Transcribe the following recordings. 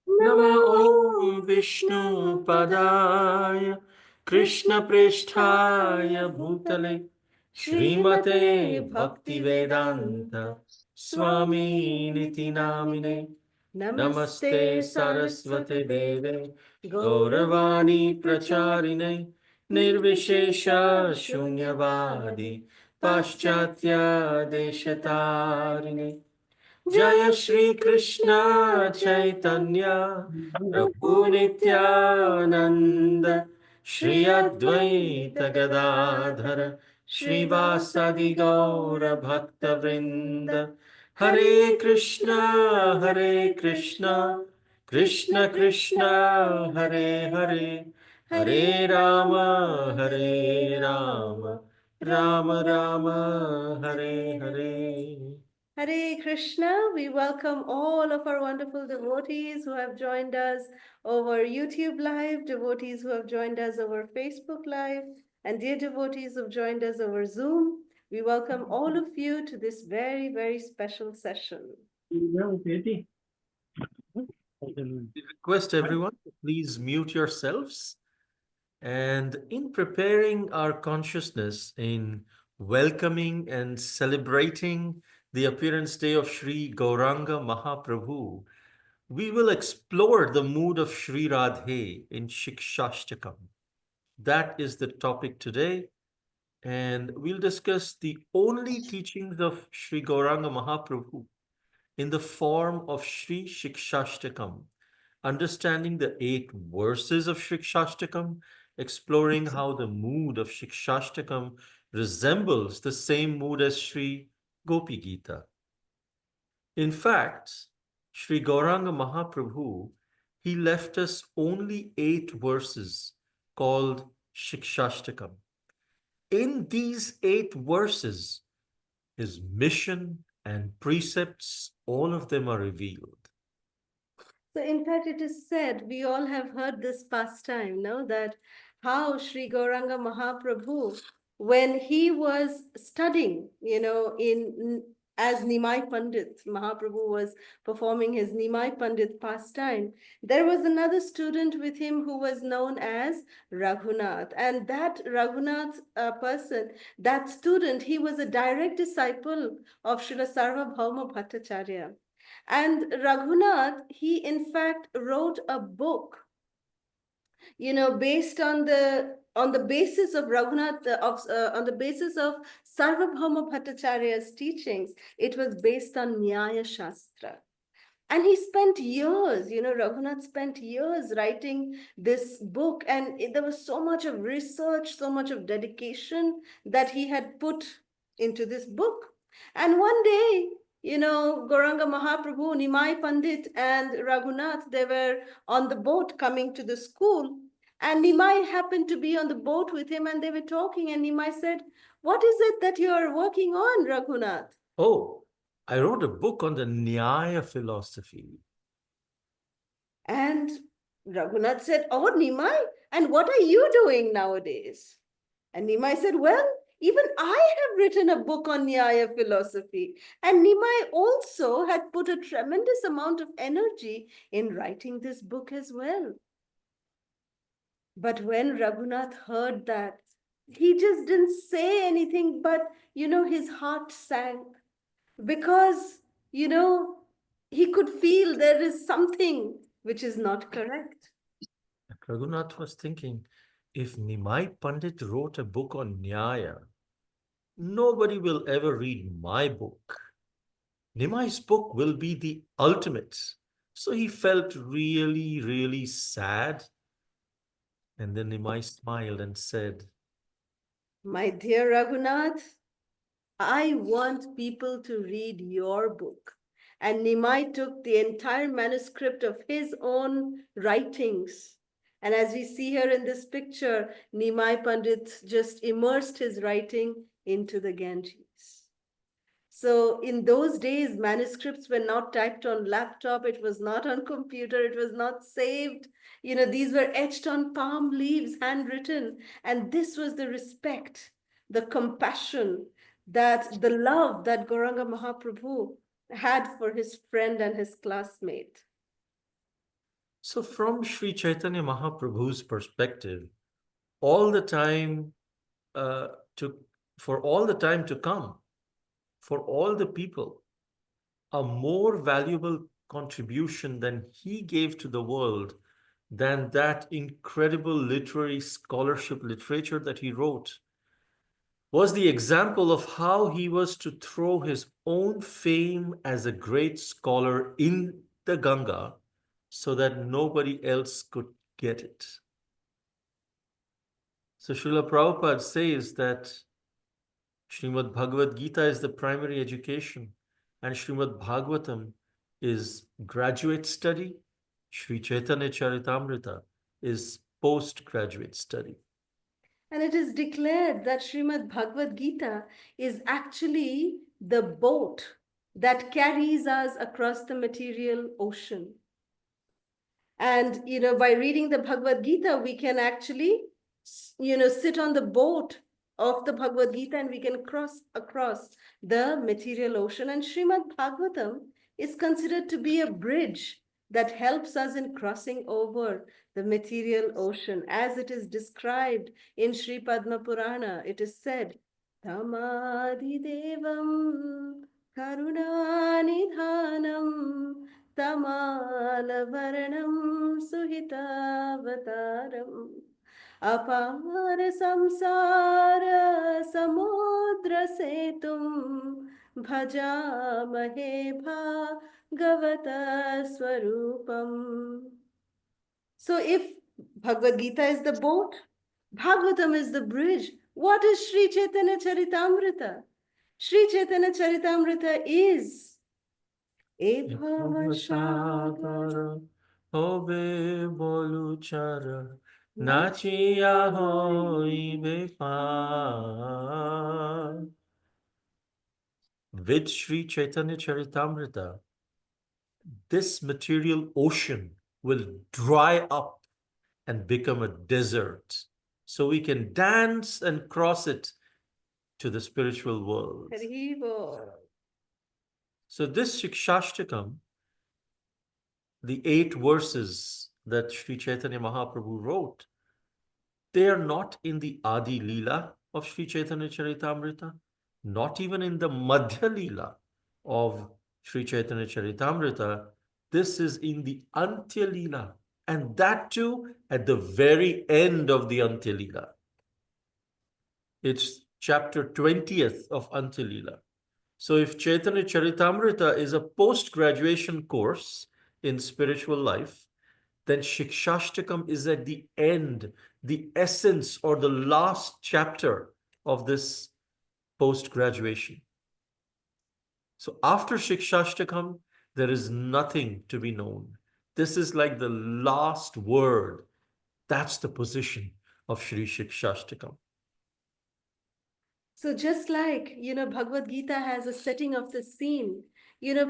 Nama Om Vishnu Padaya Krishna Pristhaya Bhutale Srimate Bhakti Vedanta Swami Niti Namine Namaste Saraswate Deve Gauravani Pracharine Nirvishesha Shunyavadi Paschatya Deshatarine Jaya Shri Krishna Chaitanya Prabhu Nityananda Shri Advaita Gadadhara Shri Vasadi Gaura Bhakta Vrinda Hare Krishna Hare Krishna Krishna Krishna Hare Hare Hare Rama Hare Rama Rama Rama Hare Hare. Hare Krishna, we welcome all of our wonderful devotees who have joined us over YouTube Live, devotees who have joined us over Facebook Live, and dear devotees who have joined us over Zoom. We welcome all of you to this very, very special session. We request everyone to please mute yourselves. And in preparing our consciousness in welcoming and celebrating the appearance day of Sri Gauranga Mahaprabhu, we will explore the mood of Sri Radhe in Siksastakam. That is the topic today. And we'll discuss the only teachings of Sri Gauranga Mahaprabhu in the form of Sri Siksastakam, understanding the 8 verses of Siksastakam, exploring how the mood of Siksastakam resembles the same mood as Sri Gopi Gita. In fact, Sri Gauranga Mahaprabhu, he left us only 8 verses called Siksastakam. In these 8 verses, his mission and precepts, all of them are revealed. So, in fact, it is said, we all have heard this pastime, no? That how Sri Gauranga Mahaprabhu, when he was studying, as Nimai Pandit, Mahaprabhu was performing his Nimai Pandit pastime, there was another student with him who was known as Raghunath. And that Raghunath person, that student, he was a direct disciple of Srila Sarvabhauma Bhattacharya. And Raghunath, he in fact wrote a book, based on the basis of Raghunath, on the basis of Sarvabhauma Bhattacharya's teachings. It was based on Nyaya Shastra. And he spent years, Raghunath spent years writing this book. And there was so much of research, so much of dedication that he had put into this book. And one day, Gauranga Mahaprabhu, Nimai Pandit, and Raghunath, they were on the boat coming to the school. And Nimai happened to be on the boat with him, and they were talking. And Nimai said, "What is it that you are working on, Raghunath?" Oh, I wrote a book on the Nyaya philosophy. And Raghunath said, "Oh, Nimai, and what are you doing nowadays?" And Nimai said, "Well, even I have written a book on Nyaya philosophy." And Nimai also had put a tremendous amount of energy in writing this book as well. But when Raghunath heard that, he just didn't say anything, but, his heart sank because, he could feel there is something which is not correct. Raghunath was thinking, if Nimai Pandit wrote a book on Nyaya, nobody will ever read my book. Nimai's book will be the ultimate. So he felt really, really sad. And then Nimai smiled and said, "My dear Raghunath, I want people to read your book." And Nimai took the entire manuscript of his own writings. And as we see here in this picture, Nimai Pandit just immersed his writing into the Ganges. So in those days, manuscripts were not typed on laptop. It was not on computer. It was not saved. These were etched on palm leaves, handwritten. And this was the respect, the compassion, that the love that Gauranga Mahaprabhu had for his friend and his classmate. So, from Sri Chaitanya Mahaprabhu's perspective, all the time uh, to for all the time to come, for all the people, a more valuable contribution than he gave to the world than that incredible literary scholarship literature that he wrote was the example of how he was to throw his own fame as a great scholar in the Ganga so that nobody else could get it. So Srila Prabhupada says that Srimad Bhagavad Gita is the primary education, and Srimad Bhagavatam is graduate study. Sri Chaitanya Charitamrita is postgraduate study. And it is declared that Srimad Bhagavad Gita is actually the boat that carries us across the material ocean. And, by reading the Bhagavad Gita, we can actually, sit on the boat of the Bhagavad Gita and we can cross across the material ocean. And Srimad Bhagavatam is considered to be a bridge that helps us in crossing over the material ocean. As it is described in Sri Padma Purana, it is said, Tamadi Devam Karunanidhanam Tamalavarnam Suhitavataram Apar Samsara Samudra Setum Bhajamahe Bhagavata Swarupam. So if Bhagavad Gita is the boat, Bhagavatam is the bridge, what is Sri Chaitanya Charitamrita? Sri Chaitanya Charitamrita is Bhavasagar hobe boluchara nachiya hoibe par. With Sri Chaitanya Charitamrita, this material ocean will dry up and become a desert. So we can dance and cross it to the spiritual world. So this Shikshashtakam, the 8 verses that Sri Chaitanya Mahaprabhu wrote, they are not in the Adi Leela of Sri Chaitanya Charitamrita, not even in the Madhya Leela of Sri Chaitanya Charitamrita. This is in the Antya Leela, and that too at the very end of the Antya Leela. It's chapter 20th of Antya Leela. So if Chaitanya Charitamrita is a post-graduation course in spiritual life, then Shikshashtakam is at the end, the essence or the last chapter of this post-graduation. So after Shikshashtakam, there is nothing to be known. This is like the last word. That's the position of Sri Sikshastakam. So just like, Bhagavad Gita has a setting of the scene,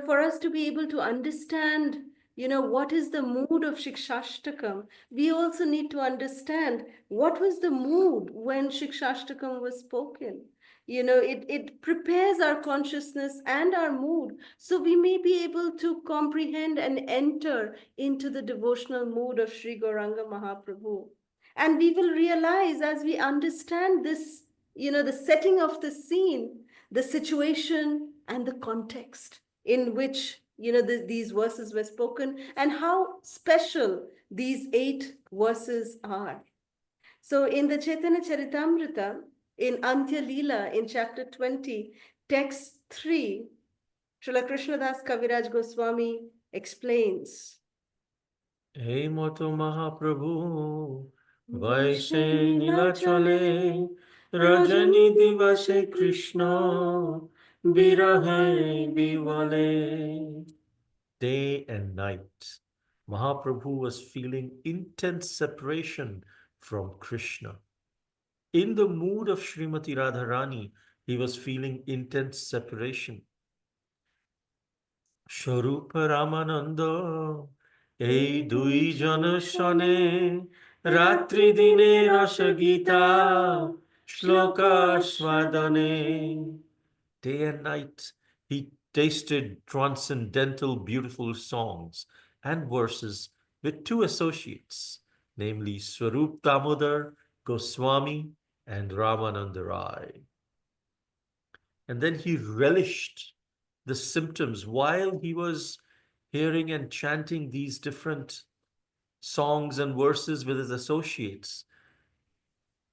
for us to be able to understand, what is the mood of Shikshashtakam, we also need to understand what was the mood when Shikshashtakam was spoken. It prepares our consciousness and our mood so we may be able to comprehend and enter into the devotional mood of Sri Gauranga Mahaprabhu. And we will realize as we understand this, the setting of the scene, the situation, and the context in which, these verses were spoken, and how special these 8 verses are. So in the Chaitanya Charitamrita, in Antya Leela, in chapter 20, text 3, Srila Krishnadas Kaviraj Goswami explains, Hey Moto Mahaprabhu, Vaise Nilachale, Rajani Divase Krishna, Virahe Bivale. Day and night, Mahaprabhu was feeling intense separation from Krishna. In the mood of Srimati Radharani, he was feeling intense separation. Sharupa Ramananda, ei dui jon shone, Ratri dine rasa Gita, Shloka swadane. Day and night, he tasted transcendental, beautiful songs and verses with two associates, namely Swarup Damodar Goswami and Ramananda Rai. And then he relished the symptoms while he was hearing and chanting these different songs and verses with his associates.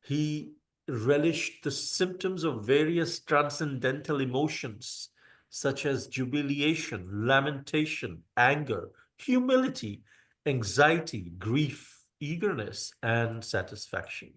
He relished the symptoms of various transcendental emotions, such as jubilation, lamentation, anger, humility, anxiety, grief, eagerness, and satisfaction.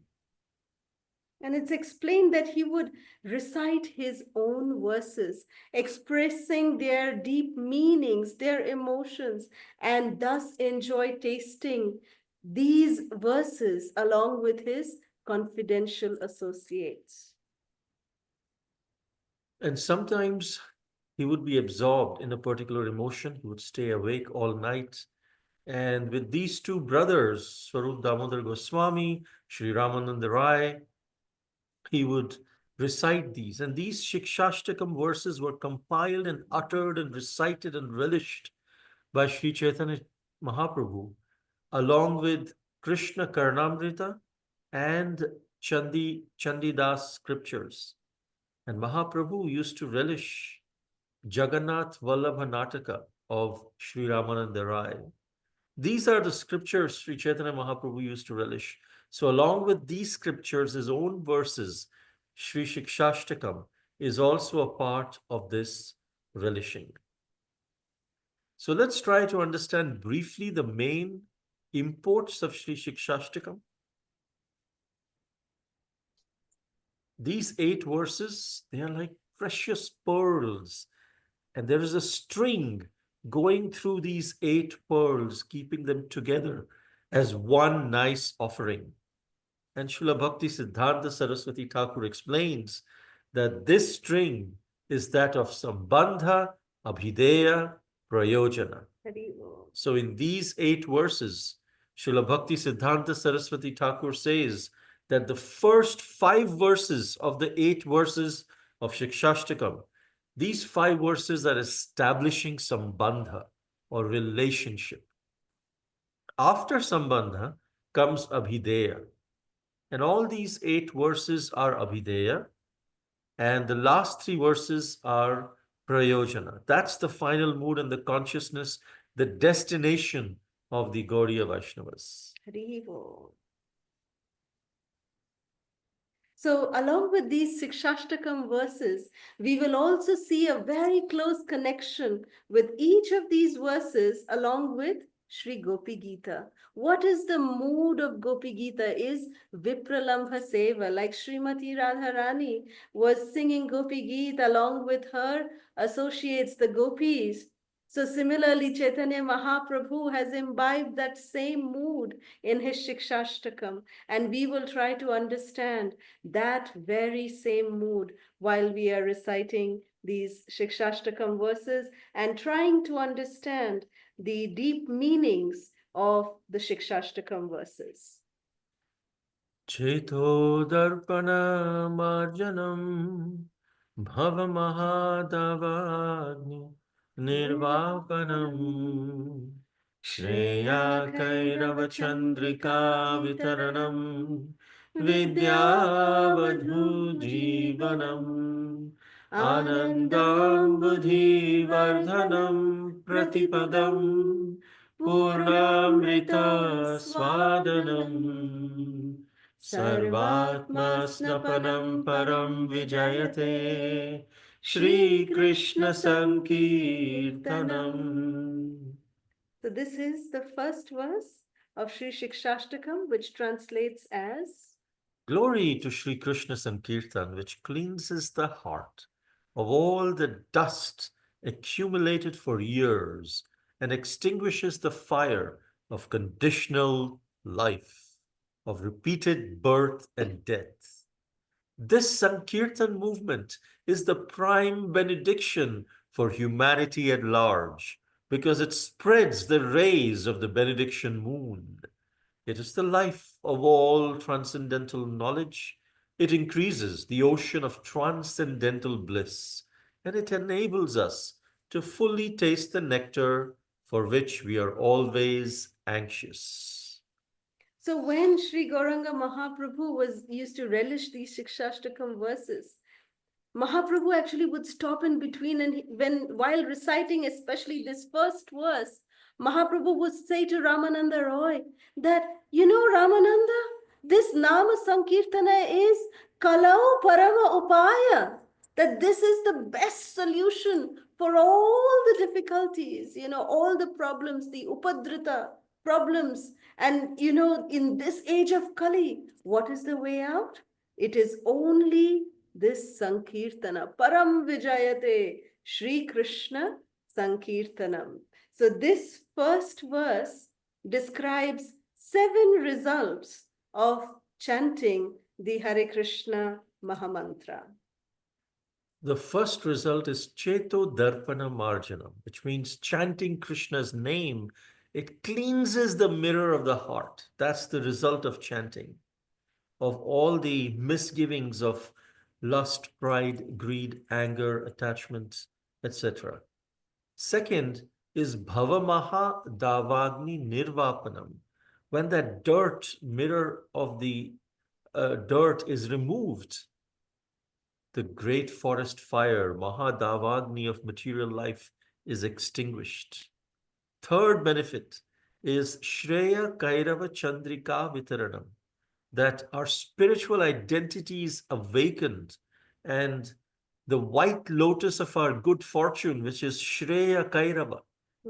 And it's explained that he would recite his own verses, expressing their deep meanings, their emotions, and thus enjoy tasting these verses along with his confidential associates. And sometimes he would be absorbed in a particular emotion. He would stay awake all night. And with these two brothers, Swarup Damodar Goswami, Sri Ramananda Rai, he would recite these. And these Shikshashtakam verses were compiled and uttered and recited and relished by Sri Chaitanya Mahaprabhu, along with Krishna Karnamrita and Chandidas scriptures. And Mahaprabhu used to relish Jagannath Vallabha Nataka of Sri Ramananda Rai. These are the scriptures Sri Chaitanya Mahaprabhu used to relish. So, along with these scriptures, his own verses, Sri Sikshastakam, is also a part of this relishing. So, let's try to understand briefly the main imports of Sri Sikshastakam. These 8 verses, they are like precious pearls, and there is a string going through these 8 pearls, keeping them together as one nice offering. And Srila Bhakti Siddhanta Saraswati Thakur explains that this string is that of Sambandha, Abhideya, Prayojana. So in these 8 verses, Srila Bhakti Siddhanta Saraswati Thakur says that the first 5 verses of the 8 verses of Shikshashtakam, these 5 verses are establishing Sambandha or relationship. After Sambandha comes Abhideya. And all these 8 verses are Abhideya. And the last 3 verses are Prayojana. That's the final mood and the consciousness, the destination of the Gaudiya Vaishnavas. So, along with these Sikshashtakam verses, we will also see a very close connection with each of these verses along with Sri Gopi Gita. What is the mood of Gopi Gita is Vipralambha Seva, like Srimati Radharani was singing Gopi Gita along with her associates, the gopis. So similarly, Chaitanya Mahaprabhu has imbibed that same mood in his Shikshashtakam, and we will try to understand that very same mood while we are reciting these Shikshashtakam verses and trying to understand the deep meanings of the Shikshashtakam verses. Cheto darpana marjanam bhavamahadavagni nirvapanam Shreya Kairavachandrika Vitaranam Vidyavadhu Jivanam Anandam Buddhi Vardhanam Pratipadam Purnamrita Swadanam Sarvatma Snapanam Param Vijayate Shri Krishna Sankirtanam. So this is the first verse of Sri Shikshashtakam, which translates as Glory to Sri Krishna Sankirtan, which cleanses the heart of all the dust accumulated for years and extinguishes the fire of conditional life, of repeated birth and death. This Sankirtan movement is the prime benediction for humanity at large because it spreads the rays of the benediction moon. It is the life of all transcendental knowledge. It increases the ocean of transcendental bliss, and it enables us to fully taste the nectar for which we are always anxious. So when Sri Gauranga Mahaprabhu was used to relish these Sikshashtakam verses, Mahaprabhu actually would stop in between, and when while reciting, especially this first verse, Mahaprabhu would say to Ramananda Roy that, you know, Ramananda, this Nama Sankirtana is Kalau Parama Upaya, that this is the best solution for all the difficulties, you know, all the problems, the Upadrita problems. And, you know, in this age of Kali, what is the way out? It is only this Sankirtana, Param Vijayate, Sri Krishna Sankirtanam. So this first verse describes 7 results of chanting the Hare Krishna Mahamantra. The first result is Cheto Darpana Marjanam, which means chanting Krishna's name. It cleanses the mirror of the heart. That's the result of chanting, of all the misgivings of lust, pride, greed, anger, attachment, etc. Second is Bhavamaha Davagni Nirvapanam. When that dirt, mirror of the dirt is removed, the great forest fire, Mahadavagni of material life, is extinguished. Third benefit is Shreya Kairava Chandrika Vitaranam, that our spiritual identity is awakened, and the white lotus of our good fortune, which is Shreya Kairava,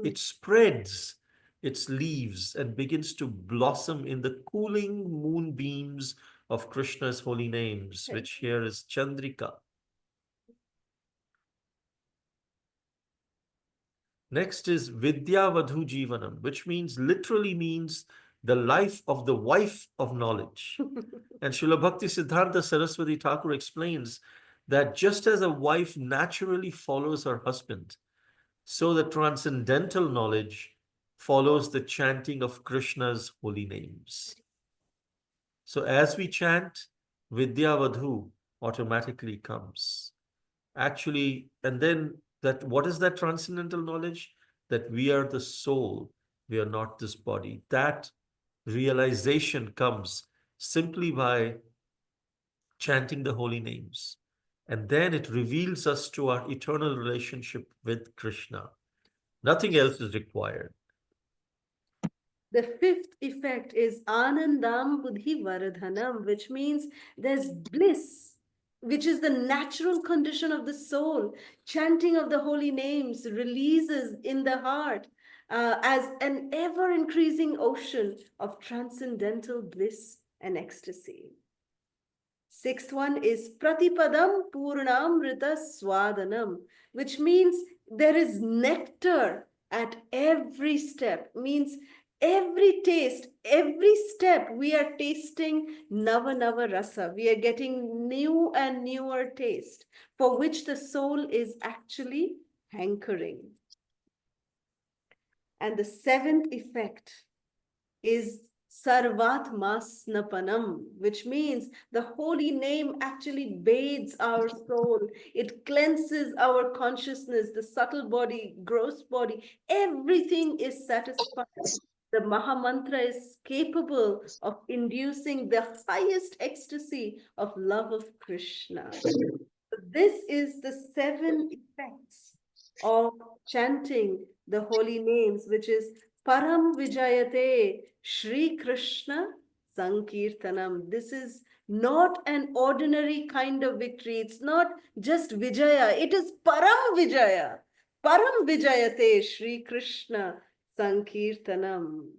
it spreads its leaves and begins to blossom in the cooling moonbeams of Krishna's holy names, which here is Chandrika. Next is Vidyavadhu Jivanam, which literally means the life of the wife of knowledge. And Srila Bhakti Siddhanta Saraswati Thakur explains that just as a wife naturally follows her husband, so the transcendental knowledge follows the chanting of Krishna's holy names. So as we chant, Vidyavadhu automatically comes. Actually, and then that what is that transcendental knowledge? That we are the soul, we are not this body. That realization comes simply by chanting the holy names. And then it reveals us to our eternal relationship with Krishna. Nothing else is required. The fifth effect is Anandam Buddhi Varadhanam, which means there's bliss, which is the natural condition of the soul. Chanting of the holy names releases in the heart as an ever increasing ocean of transcendental bliss and ecstasy. Sixth one is Pratipadam Purnamrita Swadanam, which means there is nectar at every step, means every taste, every step we are tasting Nava Nava Rasa. We are getting new and newer taste for which the soul is actually hankering. And the seventh effect is Sarvatmasnapanam, which means the holy name actually bathes our soul. It cleanses our consciousness, the subtle body, gross body. Everything is satisfied. The Mahamantra is capable of inducing the highest ecstasy of love of Krishna. This is the 7 effects of chanting the holy names, which is Param Vijayate Sri Krishna Sankirtanam. This is not an ordinary kind of victory. It's not just Vijaya. It is Param Vijaya. Param Vijayate Sri Krishna Sankirtanam.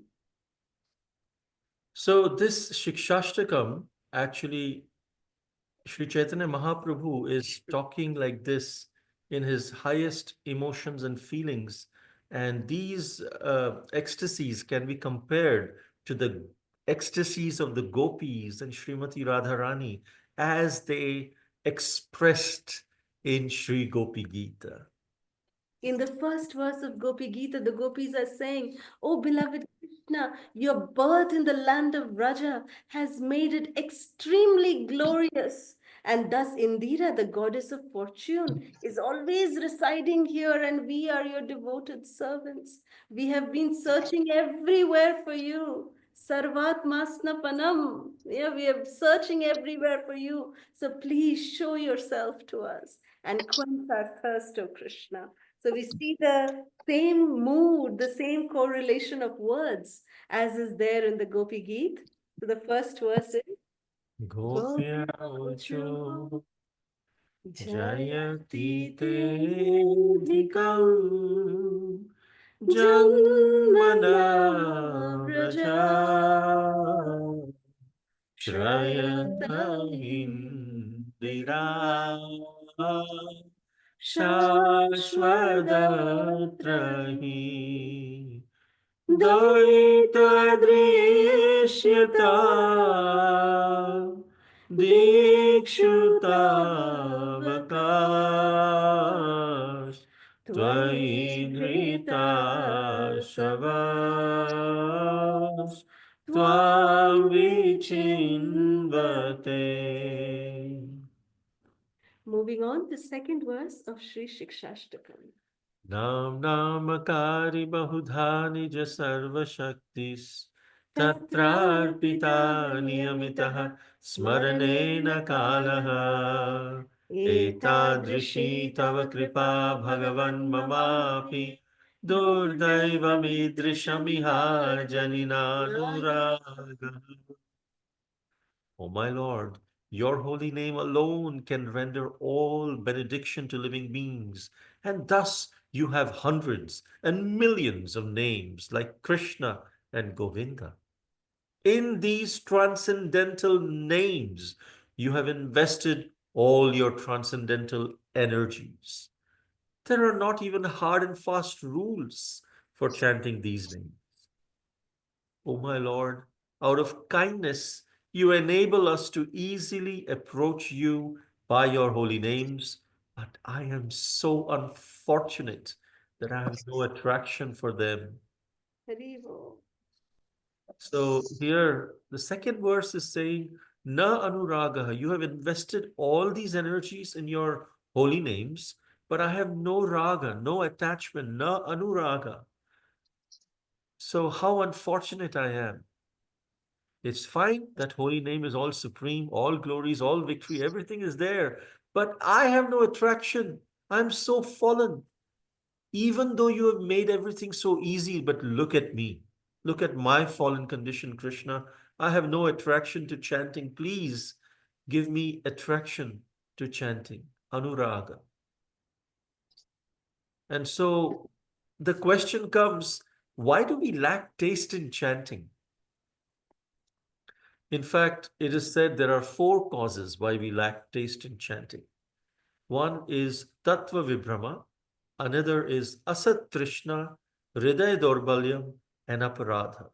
So this Shikshashtakam, actually, Sri Chaitanya Mahaprabhu is talking like this in his highest emotions and feelings. And these ecstasies can be compared to the ecstasies of the gopis and Srimati Radharani as they expressed in Sri Gopi Gita. In the first verse of Gopi Gita, the gopis are saying, "Oh beloved Krishna, your birth in the land of Raja has made it extremely glorious. And thus, Indira, the goddess of fortune, is always residing here, and we are your devoted servants. We have been searching everywhere for you. Sarvat Masnapanam. Yeah, we are searching everywhere for you. So please show yourself to us and quench our thirst, O Krishna. So we see the same mood, the same correlation of words as is there in the Gopi Gita. So the first verse is Gopya Ucho Jayati Te Dhikam Janmana Vraja Shrayata Indira Shashwadatrahi Daita Drishyata Dikshuta Vakash Tvai Dhrita Shavas Tvam Vichinvate. moving on to second verse of Sri Siksastakam. Nam Namakari Bahudha Nija Sarva Shaktis Tatrarpita Niyamitaha Smaranena Kalaha Etadrishi Tava Kripa Bhagavan Mamapi Durdaiva Janinanuraga. O my Lord, your holy name alone can render all benediction to living beings, and thus you have hundreds and millions of names like Krishna and Govinda. In these transcendental names, you have invested all your transcendental energies. There are not even hard and fast rules for chanting these names. O my Lord, out of kindness, you enable us to easily approach you by your holy names, but I am so unfortunate that I have no attraction for them. Haribo. So here, the second verse is saying, Na anuragaha, you have invested all these energies in your holy names, but I have no raga, no attachment, na anuraga. So how unfortunate I am. It's fine that holy name is all supreme, all glories, all victory, everything is there. But I have no attraction. I'm so fallen. Even though you have made everything so easy, but look at me. Look at my fallen condition, Krishna. I have no attraction to chanting. Please give me attraction to chanting. Anuraga. And so the question comes, why do we lack taste in chanting? In fact, it is said there are four causes why we lack taste in chanting. One is Tattva Vibhrama, another is Asat Trishna, Hriday Dorbalyam, and Aparadha.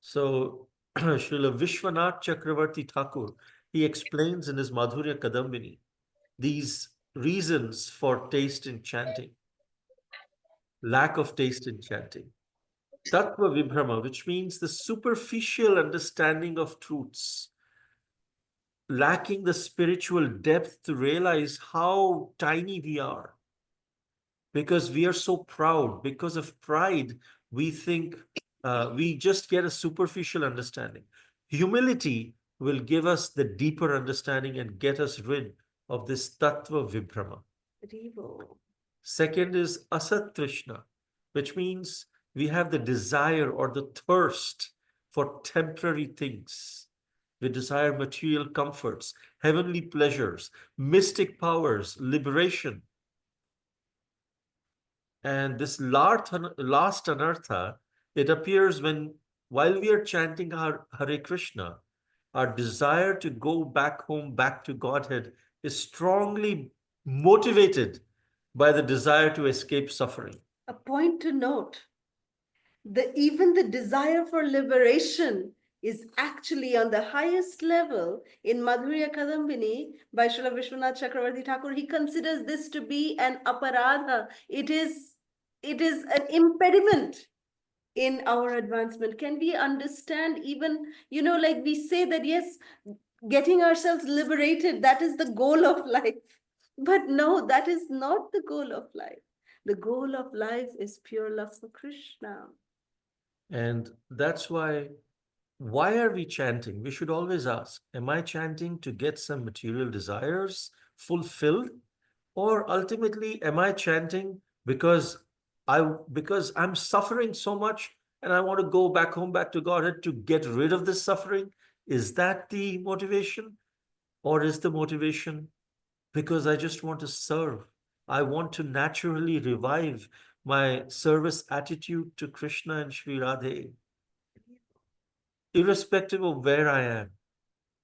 So, Srila Vishwanath Chakravarti Thakur, he explains in his Madhurya Kadambini these reasons for taste in chanting, lack of taste in chanting. Tattva Vibhrama, which means the superficial understanding of truths, lacking the spiritual depth to realize how tiny we are because we are so proud. Because of pride, we think we just get a superficial understanding. Humility will give us the deeper understanding and get us rid of this tattva vibhrama. Haribo. Second is asat trishna, which means we have the desire or the thirst for temporary things. We desire material comforts, heavenly pleasures, mystic powers, liberation. And this last anartha, it appears when, while we are chanting our Hare Krishna, our desire to go back home, back to Godhead, is strongly motivated by the desire to escape suffering. A point to note, even the desire for liberation is actually on the highest level in Madhurya Kadambini by Srila Vishwanath Chakravarti Thakur. He considers this to be an aparadha. It is an impediment in our advancement. Can we understand even, like we say that, yes, getting ourselves liberated, that is the goal of life. But no, that is not the goal of life. The goal of life is pure love for Krishna. And that's why are we chanting? We should always ask, am I chanting to get some material desires fulfilled? Or ultimately, am I chanting because because I'm suffering so much and I want to go back home, back to Godhead to get rid of this suffering? Is that the motivation? Or is the motivation because I just want to serve? I want to naturally revive my service attitude to Krishna and Sri Radhe. Irrespective of where I am,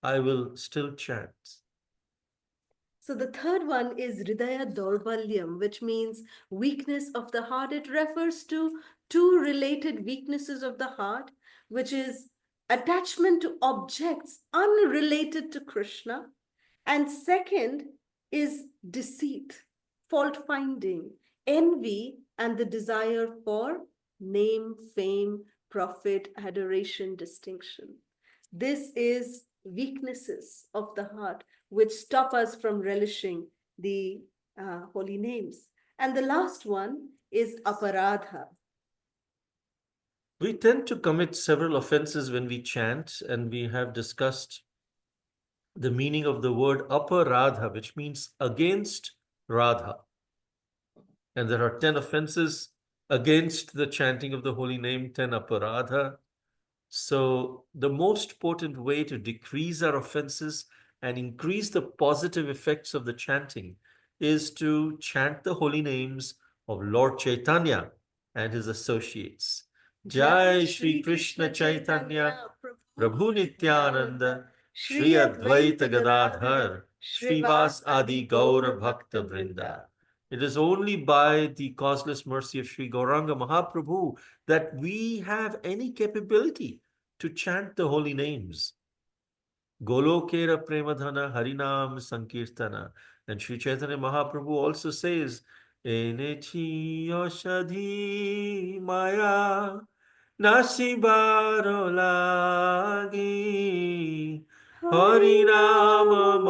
I will still chant. So the third one is Hridaya Daurbalyam, which means weakness of the heart. It refers to two related weaknesses of the heart, which is attachment to objects unrelated to Krishna. And second is deceit, fault finding, envy, and the desire for name, fame, profit, adoration, distinction. This is weaknesses of the heart which stop us from relishing the holy names. And the last one is aparadha. We tend to commit several offenses when we chant, and we have discussed the meaning of the word aparadha, which means against Radha. And there are 10 offenses against the chanting of the holy name, 10 aparadha. So, the most potent way to decrease our offenses and increase the positive effects of the chanting is to chant the holy names of Lord Chaitanya and his associates. Jai Shri Krishna Chaitanya, Prabhu Nityananda, Shri Advaita Gadadhar, Shrivas Adi Gaura Bhakta Vrinda. It is only by the causeless mercy of Sri Gauranga Mahaprabhu that we have any capability to chant the holy names. Golokera Premadhana Harinam Sankirtana. And Sri Chaitanya Mahaprabhu also says, Enechi Yoshadhi Maya Nasibaro Lagi Harinama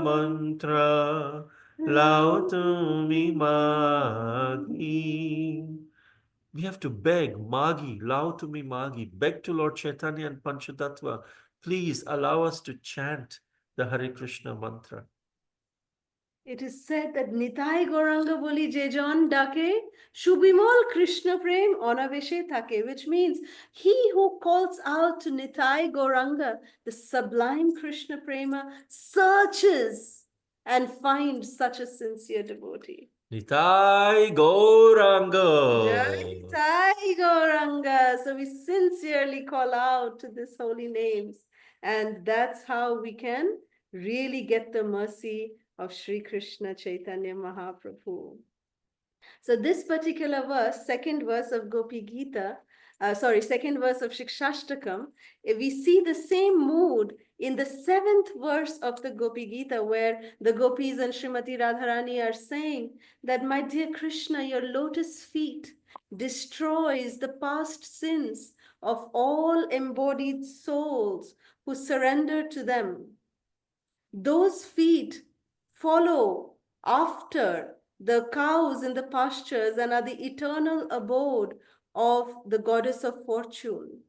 Mahamantra Lautumi Magi. We have to beg, Magi, lao to me, Magi, beg to Lord Chaitanya and Panchatattva, please allow us to chant the Hare Krishna mantra. It is said that Nitai Goranga Boli Jejon Dake, Shubimol Krishna Prem Onaveshe Take, which means he who calls out to Nitai Goranga, the sublime Krishna Prema, searches and finds such a sincere devotee. Nitai Gauranga. Jai Nitai Gauranga. So we sincerely call out to these holy names, and that's how we can really get the mercy of Sri Krishna Chaitanya Mahaprabhu. So this particular verse, second verse of Gopi Gita, second verse of Siksastakam, we see the same mood in the seventh verse of the Gopi Gita, where the gopis and Srimati Radharani are saying that, my dear Krishna, your lotus feet destroys the past sins of all embodied souls who surrender to them. Those feet follow after the cows in the pastures and are the eternal abode of the goddess of fortune.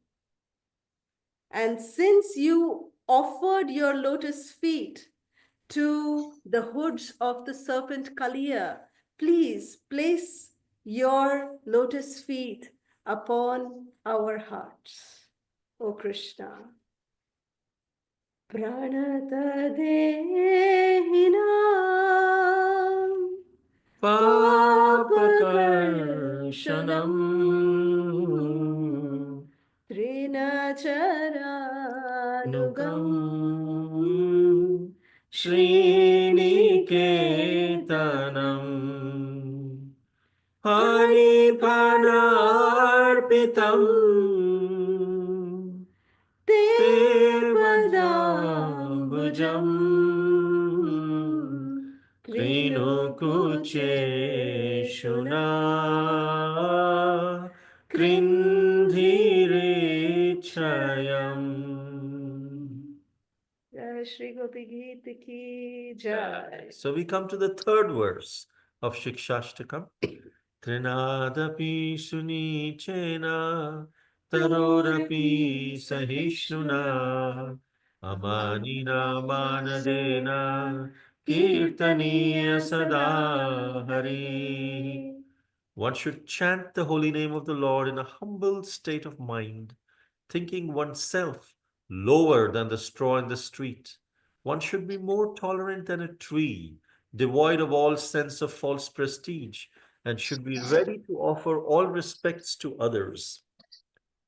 And since you offered your lotus feet to the hoods of the serpent Kaliya, please place your lotus feet upon our hearts, O Krishna. Pranatadehinam Papakarshanam. Trinacharanugam Nugam. Sriniketanam. Haripanarpitam. Te Te padambujam padambujam Krinukuche Krinukucheshuna Krindhire Krindhirechayam. Shri Gopi Gita ki jai. So we come to the third verse of Shikshashtakam. Trinadapi sunichena tarorapi sahishnuna amanina manadena kirtaniya sada hari. One should chant the holy name of the Lord in a humble state of mind, thinking oneself lower than the straw in the street. One should be more tolerant than a tree, devoid of all sense of false prestige, and should be ready to offer all respects to others.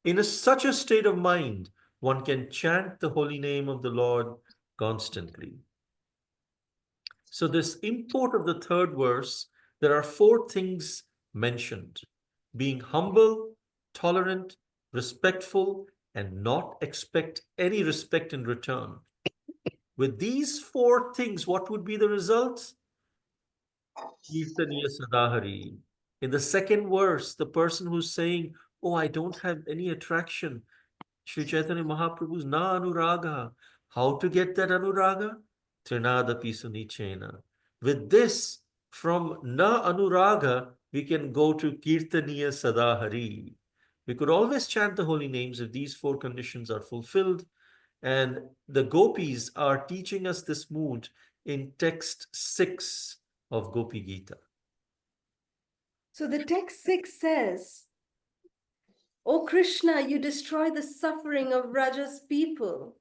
In such a state of mind, one can chant the holy name of the Lord constantly. So, this import of the third verse, there are four things mentioned: being humble, tolerant, respectful, and not expect any respect in return. With these four things, what would be the results? Kirtaniya Sadahari. In the second verse, the person who's saying, "Oh, I don't have any attraction," Sri Chaitanya Mahaprabhu's na anuraga. How to get that anuraga? Trinada Pisunichena. With this, from na anuraga, we can go to Kirtaniya Sadahari. We could always chant the holy names if these four conditions are fulfilled. And the gopis are teaching us this mood in text 6 of Gopi Gita. So the text 6 says, O Krishna, you destroy the suffering of Raja's people.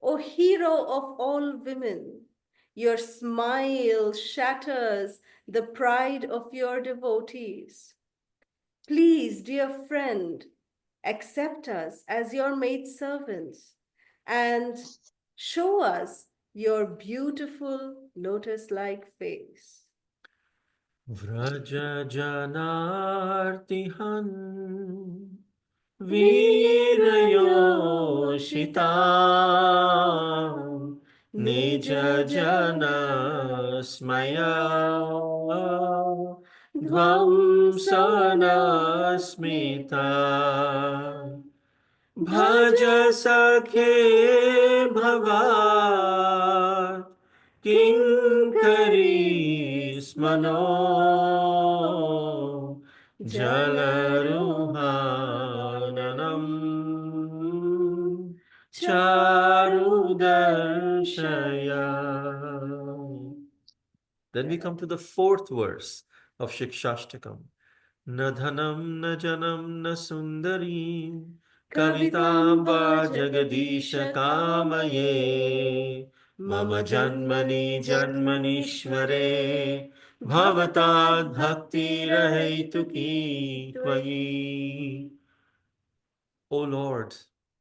O hero of all women, your smile shatters the pride of your devotees. Please, dear friend, accept us as your maidservants and show us your beautiful lotus-like face. Vraja Janartihan Virayoshita Nija Jana Smaya Dvamsana Smita Bhaj Sakhe Bhavat Kinkari Smano Jalaruhananam Charudarshaya. Then we come to the fourth verse of Shikshashtakam. न धनं न जनं न सुन्दरीं कविताम्बा जगदीश कामये मम जन्मनि जन्मनीश्वरे भवताद् भक्तिरहेतुकी त्वयि. O Lord,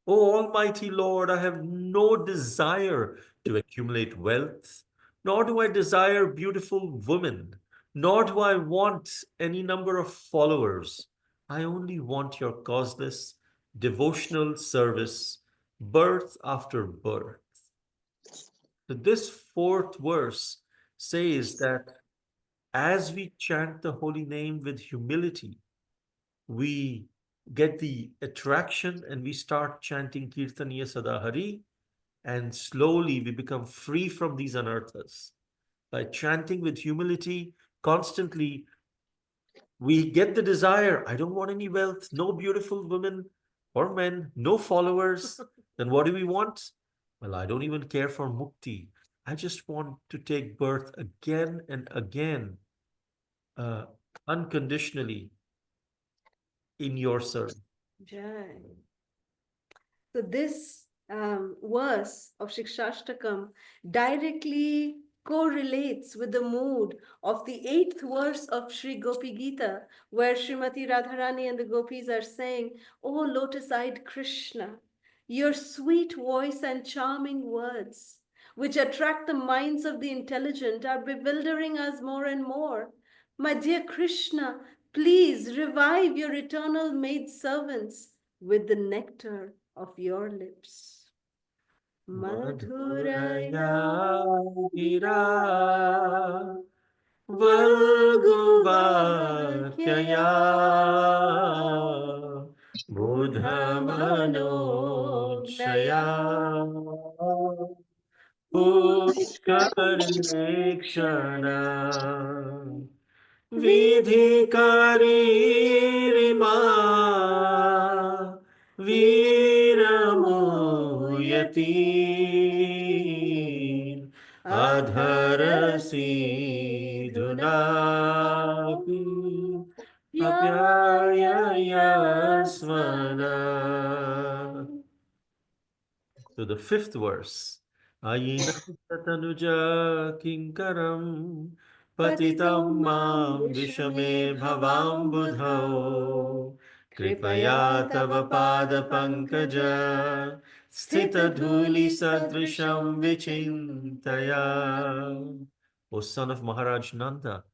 O Almighty Lord, I have no desire to accumulate wealth, nor do I desire beautiful women, nor do I want any number of followers. I only want your causeless, devotional service, birth after birth. So this fourth verse says that as we chant the holy name with humility, we get the attraction and we start chanting Kirtaniya Sadahari, and slowly we become free from these anarthas. By chanting with humility constantly, we get the desire. I don't want any wealth, no beautiful women or men, no followers. Then what do we want? Well, I don't even care for mukti. I just want to take birth again and again, uh, unconditionally in your service. Jai. So this verse of Shikshashtakam directly correlates with the mood of the eighth verse of Sri Gopi Gita, where Srimati Radharani and the gopis are saying, O lotus-eyed Krishna, your sweet voice and charming words, which attract the minds of the intelligent, are bewildering us more and more. My dear Krishna, please revive your eternal maid servants with the nectar of your lips. Madhuraya Madhuraya gira Valguvakyaya Valguvakyaya Buddha Buddha Manojaya Manodaya Pushkarinekshana Vidhikaririma Viramuyati Adharasi Dhunapi Apyayasvana. To the fifth verse. Ayina Tatanuja Kinkaram Patitam Patitamam Mam Vishame Vishame Bhavam Bhavam Budhau Kripaya Kripaya Tava Tava Pada Pada Pankaja Pankaja Sthita Sthita Dhuli Dhuli Sadrisham Sadrisham Vichintaya. Vichintaya. O son of Maharaj Nanda,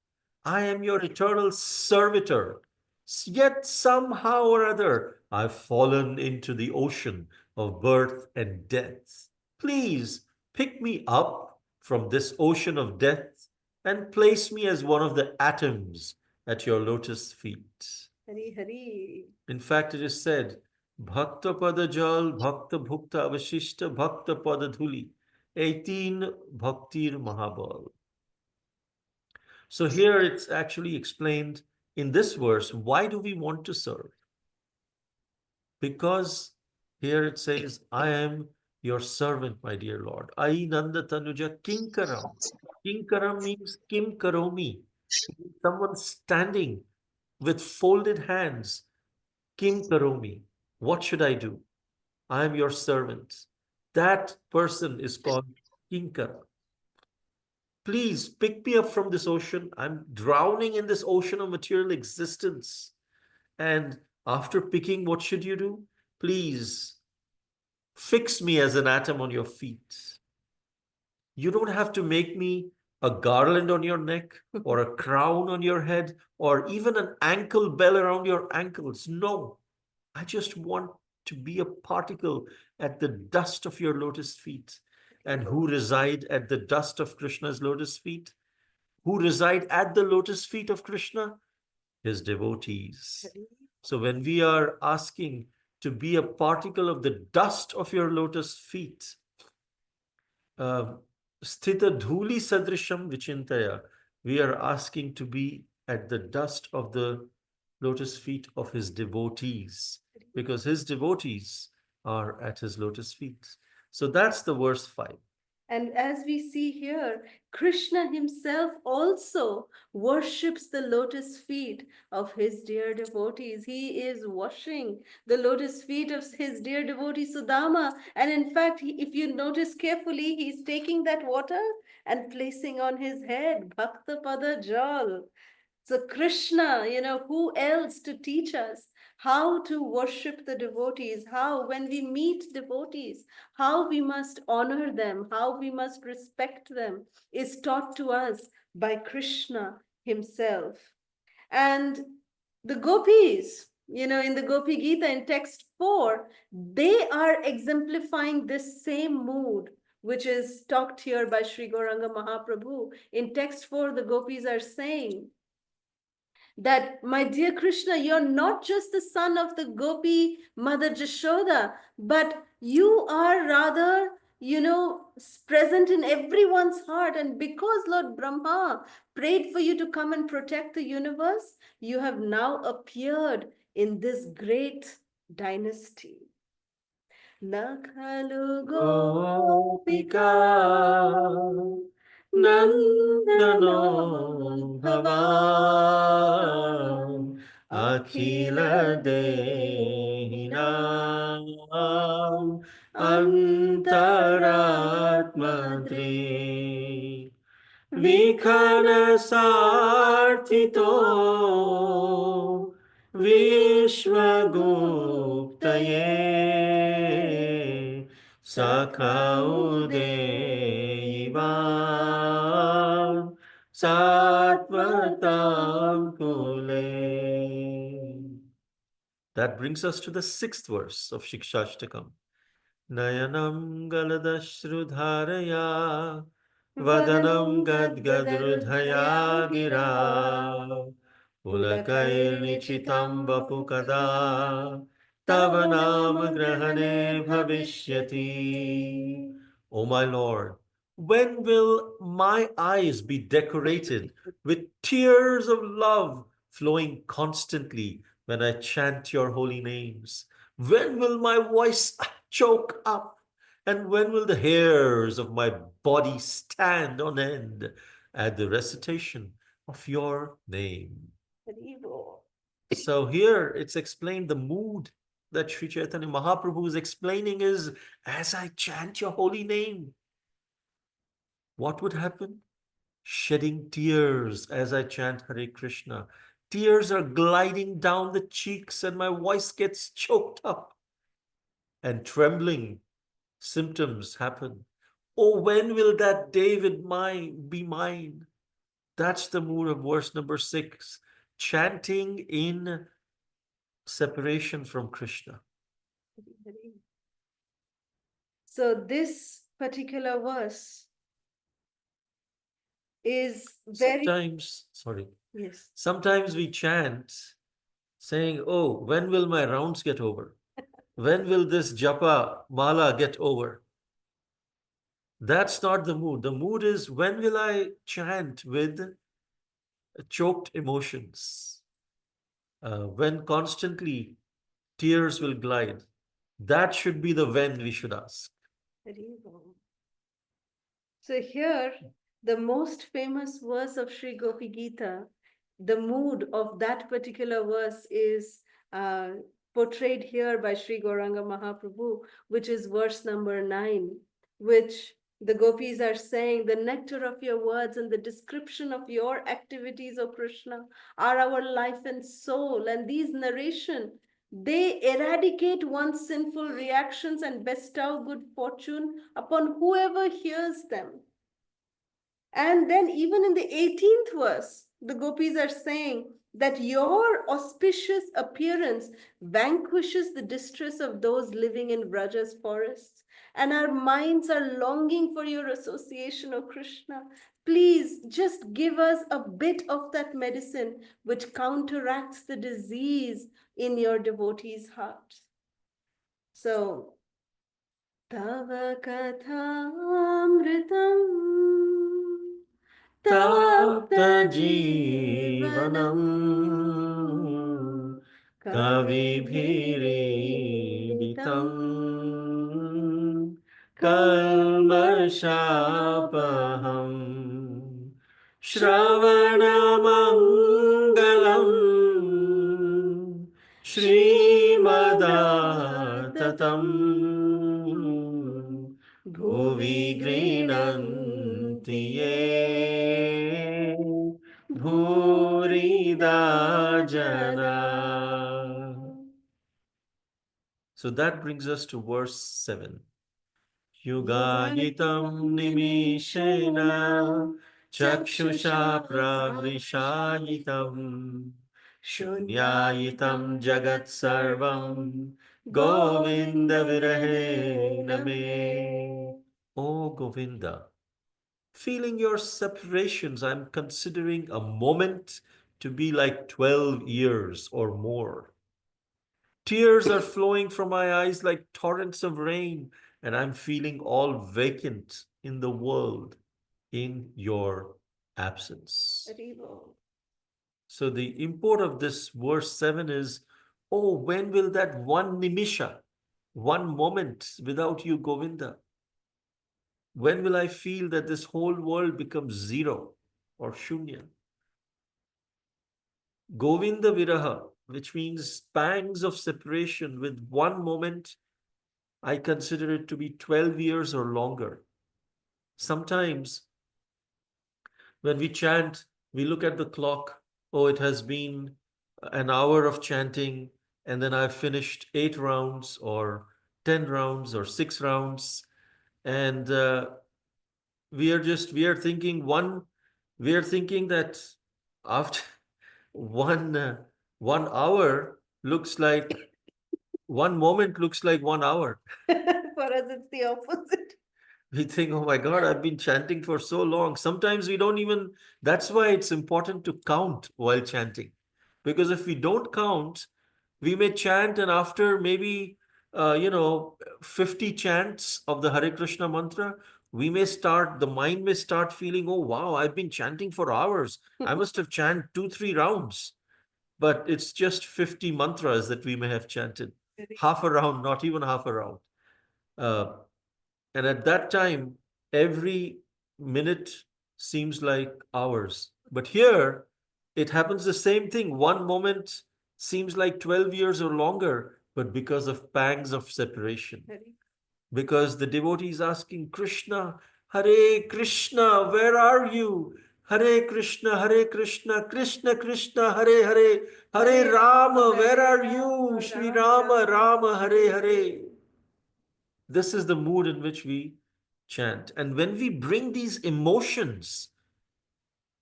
I am your eternal servitor. Yet somehow or other, I've fallen into the ocean of birth and death. Please pick me up from this ocean of death and place me as one of the atoms at your lotus feet. Hari Hari. In fact, it is said, Bhakta Pada Jal, Bhakta Bhukta Avashishta, Bhakta Pada Dhuli, 18 Bhaktir Mahabal. So here it's actually explained in this verse, why do we want to serve? Because here it says, I am your servant, my dear Lord. Ai Nanda Tanuja Kinkaram. Kinkaram means Kim Karomi. Someone standing with folded hands. Kim Karomi. What should I do? I am your servant. That person is called Kinkara. Please pick me up from this ocean. I'm drowning in this ocean of material existence. And after picking, what should you do? Please fix me as an atom on your feet. You don't have to make me a garland on your neck or a crown on your head or even an ankle bell around your ankles. No, I just want to be a particle at the dust of your lotus feet. And who reside at the dust of Krishna's lotus feet? Who reside at the lotus feet of Krishna? His devotees. So when we are asking to be a particle of the dust of your lotus feet, sthita dhuli sadrisham vichintaya, we are asking to be at the dust of the lotus feet of his devotees, because his devotees are at his lotus feet. So that's the verse 5. And as we see here, Krishna himself also worships the lotus feet of his dear devotees. He is washing the lotus feet of his dear devotee Sudama. And in fact, if you notice carefully, he's taking that water and placing on his head, Bhakta Pada Jal. So, Krishna, who else to teach us how to worship the devotees? How, when we meet devotees, how we must honor them, how we must respect them, is taught to us by Krishna himself. And the gopis, in the Gopi Gita in text 4, they are exemplifying this same mood, which is talked here by Sri Gauranga Mahaprabhu. In text 4, the gopis are saying, that, my dear Krishna, you're not just the son of the Gopi mother Jashoda, but you are rather, present in everyone's heart. And because Lord Brahma prayed for you to come and protect the universe, you have now appeared in this great dynasty. Nakhalu Gopika Nandano Bhavan Akhila Dehinam Antaratmadri Vikhana Sarthito Vishwaguptaye Sakhaudevan Satvatam Kule. That brings us to the sixth verse of Shikshashtakam. Nayanam galadashrudharaya Vadanam gadgadrudhaya gira Pulakairnichitam vapukada Tavanam grahane bhavishyati. O my Lord, When will my eyes be decorated with tears of love flowing constantly when I chant your holy names? When will my voice choke up? And when will the hairs of my body stand on end at the recitation of your name? Haribo. So here it's explained the mood that Sri Chaitanya Mahaprabhu is explaining is as I chant your holy name, what would happen? Shedding tears as I chant Hare Krishna. Tears are gliding down the cheeks and my voice gets choked up and trembling symptoms happen. Oh, when will that day with mine be mine? That's the mood of verse number 6. Chanting in separation from Krishna. So this particular verse is very, Sorry, yes. sometimes we chant saying, oh, when will my rounds get over? When will this japa mala get over? That's not the mood. The mood is when will I chant with choked emotions? When constantly tears will glide. That should be the when we should ask. Haribo. So here, the most famous verse of Sri Gopi Gita, the mood of that particular verse is uh, portrayed here by Sri Gauranga Mahaprabhu, which is verse number 9, which the gopis are saying, the nectar of your words and the description of your activities, O Krishna, are our life and soul. And these narration, they eradicate one's sinful reactions and bestow good fortune upon whoever hears them. And then, even in the 18th verse, the gopis are saying that your auspicious appearance vanquishes the distress of those living in Vraja's forests, and our minds are longing for your association, O Krishna. Please just give us a bit of that medicine which counteracts the disease in your devotees' hearts. So, Tava Kathamritam Tapta Kavibhiriditam Kavibhiriditam Kalmashapaham Shravanamangalam Srimadatatam Bhuvi Grinanti Ye Bhurida Jana. So that brings us to verse 7. Yuganitam nimishena chakshusha pravrishayitam shunyayitam jagat sarvam Govinda virahe name. O Govinda, feeling your separations, I'm considering a moment to be like 12 years or more. Tears are flowing from my eyes like torrents of rain, and I'm feeling all vacant in the world in your absence. Haribo. So, the import of this verse 7 is, oh, when will that one nimisha, one moment without you, Govinda? When will I feel that this whole world becomes zero or shunya? Govinda Viraha, which means pangs of separation with one moment, I consider it to be 12 years or longer. Sometimes when we chant, we look at the clock. Oh, it has been an hour of chanting, and then I've finished 8 rounds or 10 rounds or 6 rounds. And we are thinking we are thinking that after one, 1 hour looks like 1 moment looks like 1 hour. For us, it's the opposite. We think, oh my God, I've been chanting for so long. Sometimes we don't even, that's why it's important to count while chanting. Because if we don't count, we may chant, and after maybe, 50 chants of the Hare Krishna mantra, The mind may start feeling, oh, wow, I've been chanting for hours. I must have chanted two, 3 rounds. But it's just 50 mantras that we may have chanted. Half a round, not even half a round. Uh, and at that time, every minute seems like hours. But here, it happens the same thing. One moment seems like 12 years or longer, but because of pangs of separation. Because the devotee is asking Krishna, Hare Krishna, where are you? Hare Krishna, Hare Krishna, Krishna Krishna, Hare Hare, Hare Rama, where are you? Sri Rama, Rama, Hare Hare. This is the mood in which we chant. And when we bring these emotions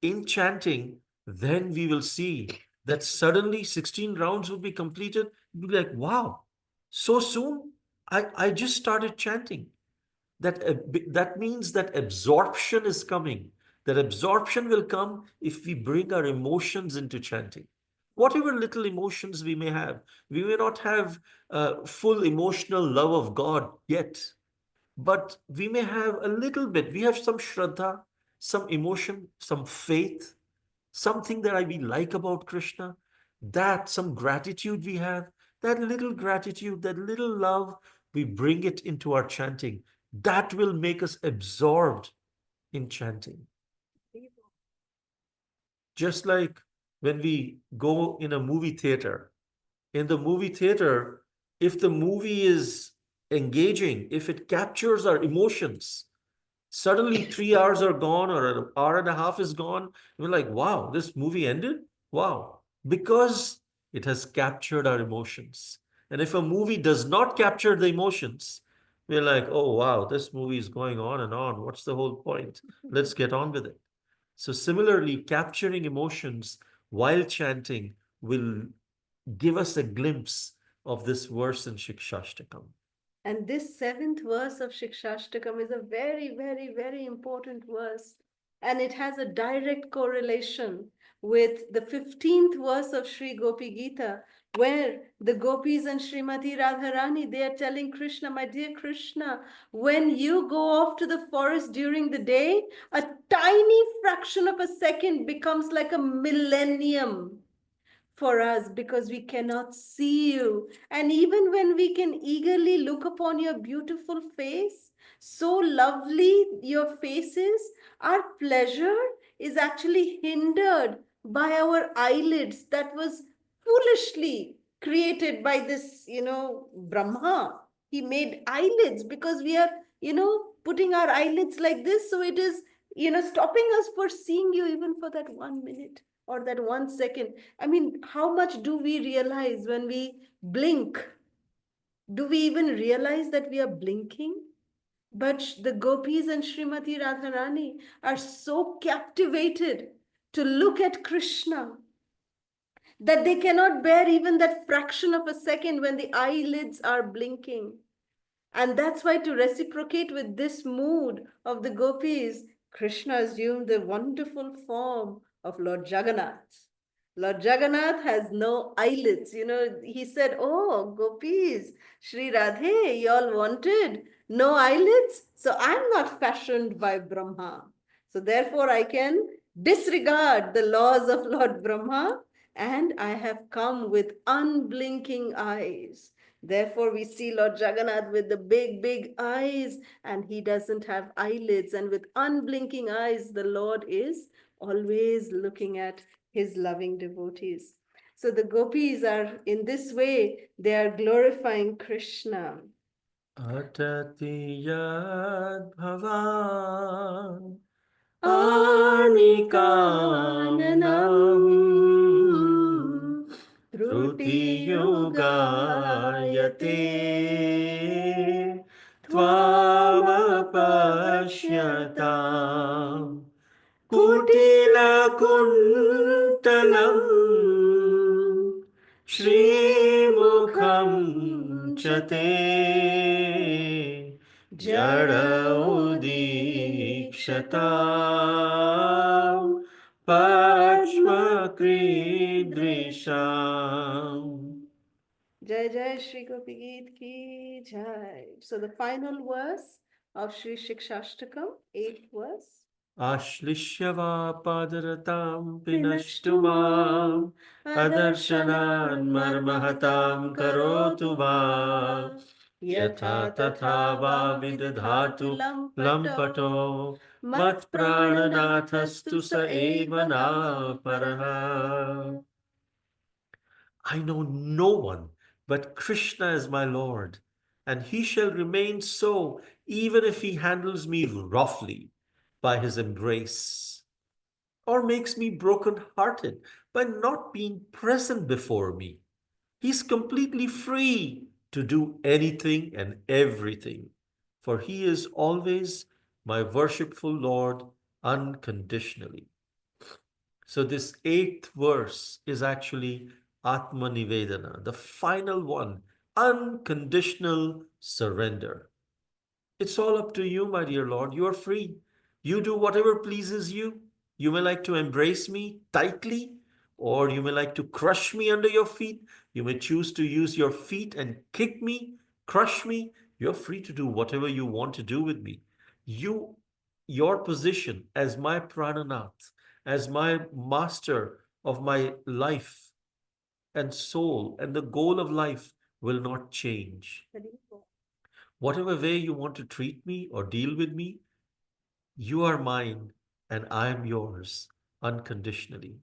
in chanting, then we will see that suddenly 16 rounds will be completed. You'll be like, wow, so soon? I just started chanting. That means that absorption is coming. That absorption will come if we bring our emotions into chanting. Whatever little emotions we may not have full emotional love of God yet, but we may have a little bit. We have some shraddha, some emotion, some faith, something that we like about Krishna, that some gratitude we have, that little gratitude, that little love, we bring it into our chanting. That will make us absorbed in chanting. Just like when we go in a movie theater. In the movie theater, if the movie is engaging, if it captures our emotions, suddenly 3 hours are gone or an hour and a half is gone. We're like, wow, this movie ended? Wow. Because it has captured our emotions. And if a movie does not capture the emotions, we're like, oh, wow, this movie is going on and on. What's the whole point? Let's get on with it. So, similarly, capturing emotions while chanting will give us a glimpse of this verse in Shikshashtakam. And this seventh verse of Shikshashtakam is a very, very, very important verse. And it has a direct correlation with the 15th verse of Sri Gopi Gita, where the gopis and Srimati Radharani, they are telling Krishna, my dear Krishna, when you go off to the forest during the day, a tiny fraction of a second becomes like a millennium for us because we cannot see you. And even when we can eagerly look upon your beautiful face, so lovely your face is, our pleasure is actually hindered by our eyelids that was foolishly created by this, Brahma. He made eyelids because we are, putting our eyelids like this. So it is, stopping us for seeing you even for that 1 minute or that 1 second. I mean, how much do we realize when we blink? Do we even realize that we are blinking? But the gopis and Srimati Radharani are so captivated to look at Krishna that they cannot bear even that fraction of a second when the eyelids are blinking. And that's why, to reciprocate with this mood of the gopis, Krishna assumed the wonderful form of Lord Jagannath. Lord Jagannath has no eyelids. He said, oh, gopis, Sri Radhe, y'all wanted no eyelids? So I'm not fashioned by Brahma. So therefore, I can disregard the laws of Lord Brahma, and I have come with unblinking eyes. Therefore, we see Lord Jagannath with the big, big eyes, and he doesn't have eyelids. And with unblinking eyes, the Lord is always looking at his loving devotees. So the gopis are, in this way, they are glorifying Krishna. Atati yad bhavan Anikanam Truti Yugayate Tvamapashyatam Kutila Kuntalam Shrimukham Chate Jada Udikshata Pachma Kridrisham. Jai Jai Shri Gopi Gita ki Jai. So the final verse of Sri Siksastakam, 8th verse. Ashlishyava padaratam Pinashtu pinashtumam mam adarshanan adarshanan marmahatam marmahatam karotu karotu va va yatha yatha tatha tatha va va vidhatu vidadhatu lampato lampato mat mat prananathastu prananathastu sa sa eva evana paraha. paraha. I know no one but Krishna as my Lord, and he shall remain so even if he handles me roughly by his embrace, or makes me broken hearted by not being present before me. He's completely free to do anything and everything, for he is always my worshipful Lord unconditionally. So, this eighth verse is actually Atma Nivedana, the final one, unconditional surrender. It's all up to you, my dear Lord. You are free. You do whatever pleases you. You may like to embrace me tightly, or you may like to crush me under your feet. You may choose to use your feet and kick me, crush me. You're free to do whatever you want to do with me. You, your position as my prananath, as my master of my life and soul, and the goal of life will not change. Whatever way you want to treat me or deal with me, you are mine and I am yours unconditionally.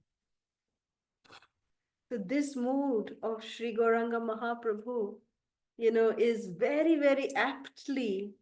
So this mood of Sri Gauranga Mahaprabhu, is very, very aptly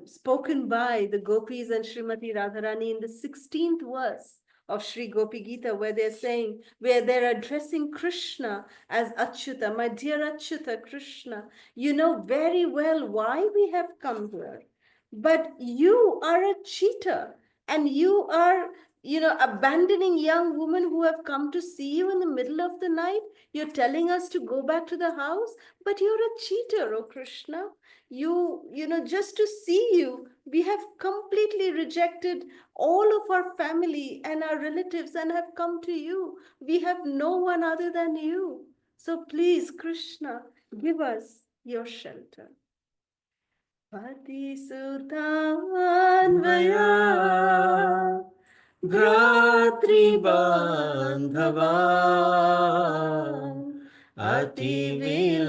spoken by the Gopis and Srimati Radharani in the 16th verse of Sri Gopi Gita, where they're addressing Krishna as Achyuta, my dear Achyuta Krishna. You know very well why we have come here, but you are a cheater, and you are, abandoning young women who have come to see you in the middle of the night. You're telling us to go back to the house, but you're a cheater, oh Krishna. Just to see you, we have completely rejected all of our family and our relatives and have come to you. We have no one other than you. So please, Krishna, give us your shelter. Patisutaanvaya भ्रातृबान्धवान् अतिविलङ्घ्यते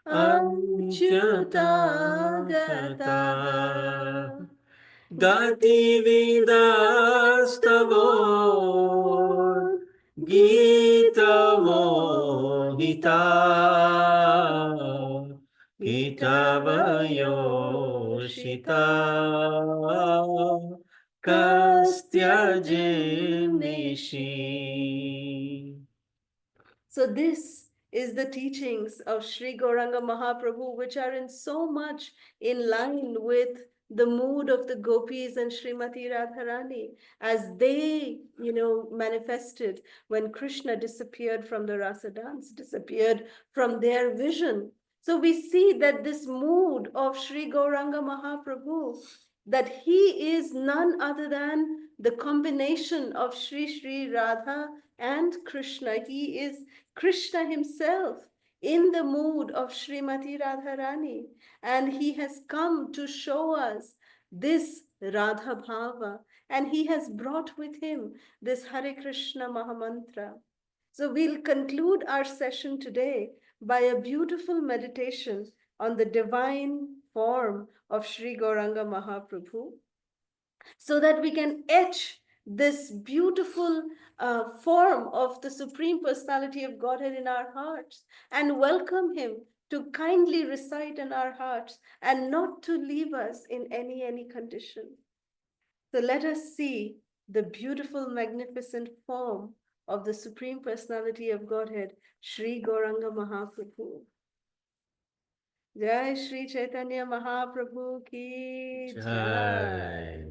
अच्युतागता गतिविदस्तवो गीतमोहिता गीतवयोषिता कस्त्यजिन्निषि. So this is the teachings of Sri Gauranga Mahaprabhu, which are in so much in line with the mood of the gopis and Srimati Radharani as they, manifested when Krishna disappeared from the rasa dance, disappeared from their vision. So we see that this mood of Sri Gauranga Mahaprabhu, that he is none other than the combination of Sri Radha and Krishna. He is Krishna himself in the mood of Srimati Radharani, and he has come to show us this Radha Bhava, and he has brought with him this Hare Krishna Mahamantra. So we'll conclude our session today by a beautiful meditation on the divine form of Sri Gauranga Mahaprabhu, so that we can etch this beautiful form of the Supreme Personality of Godhead in our hearts and welcome him to kindly reside in our hearts and not to leave us in any condition. So let us see the beautiful, magnificent form of the Supreme Personality of Godhead, Sri Gauranga Mahaprabhu. Jai Sri Chaitanya Mahaprabhu ki jai. Jai.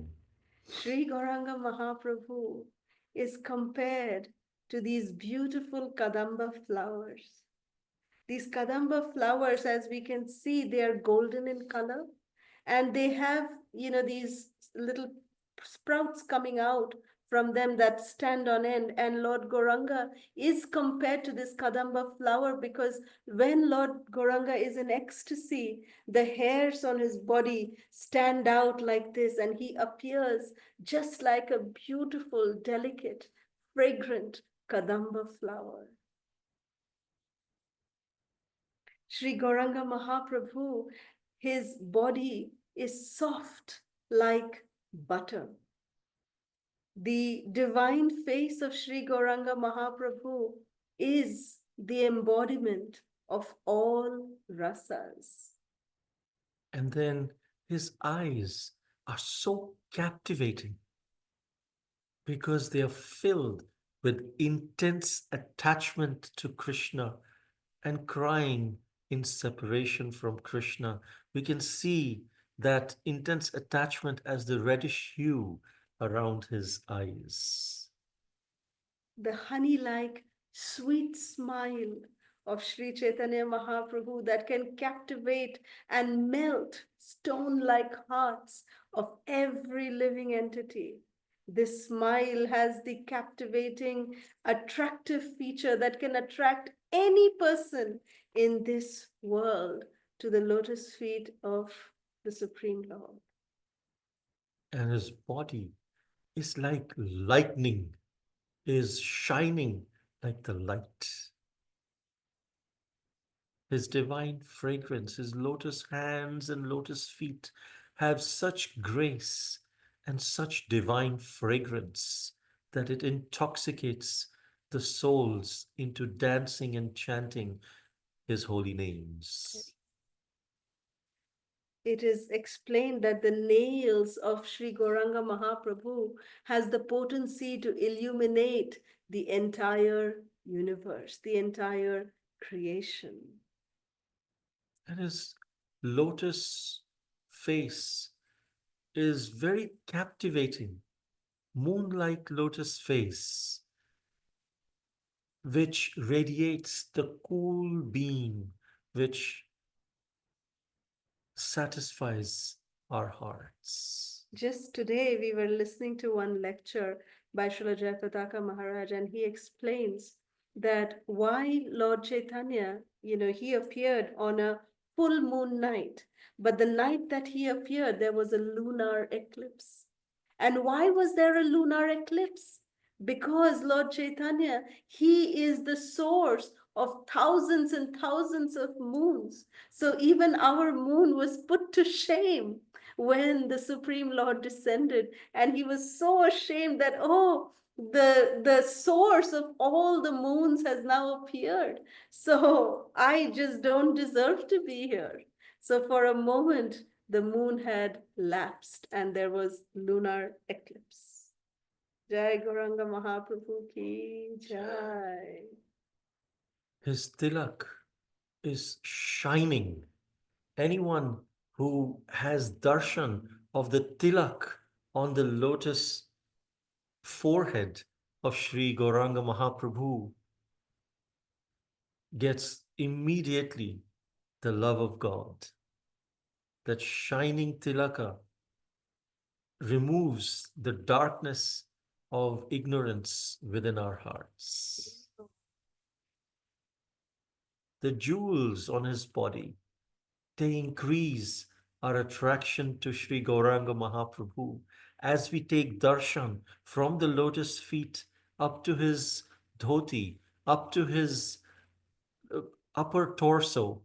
Sri Gauranga Mahaprabhu is compared to these beautiful Kadamba flowers. These Kadamba flowers, as we can see, they are golden in color, and they have, these little sprouts coming out from them that stand on end. And Lord Gauranga is compared to this Kadamba flower because when Lord Gauranga is in ecstasy, the hairs on his body stand out like this, and he appears just like a beautiful, delicate, fragrant Kadamba flower. Sri Gauranga Mahaprabhu, his body is soft like butter. The divine face of Sri Gauranga Mahaprabhu is the embodiment of all rasas. And then his eyes are so captivating because they are filled with intense attachment to Krishna and crying in separation from Krishna. We can see that intense attachment as the reddish hue around his eyes. The honey-like sweet smile of Sri Chaitanya Mahaprabhu that can captivate and melt stone-like hearts of every living entity. This smile has the captivating, attractive feature that can attract any person in this world to the lotus feet of the Supreme Lord. And his body is like lightning, is shining like the light. His divine fragrance, his lotus hands and lotus feet have such grace and such divine fragrance that it intoxicates the souls into dancing and chanting his holy names. It is explained that the nails of Sri Gauranga Mahaprabhu has the potency to illuminate the entire universe, the entire creation. And his lotus face is very captivating, moon-like lotus face, which radiates the cool beam which satisfies our hearts. Just today, we were listening to one lecture by Srila Jayapataka Maharaj, and he explains that why Lord Chaitanya, he appeared on a full moon night, but the night that he appeared, there was a lunar eclipse. And why was there a lunar eclipse? Because Lord Chaitanya, he is the source of thousands and thousands of moons. So even our moon was put to shame when the Supreme Lord descended. And he was so ashamed that, oh, the source of all the moons has now appeared. So I just don't deserve to be here. So for a moment, the moon had lapsed and there was lunar eclipse. Jai Gauranga Mahaprabhu ki jai. His tilak is shining. Anyone who has darshan of the tilak on the lotus forehead of Sri Gauranga Mahaprabhu gets immediately the love of God. That shining tilaka removes the darkness of ignorance within our hearts. The jewels on his body, they increase our attraction to Sri Gauranga Mahaprabhu as we take darshan from the lotus feet up to his dhoti, up to his upper torso,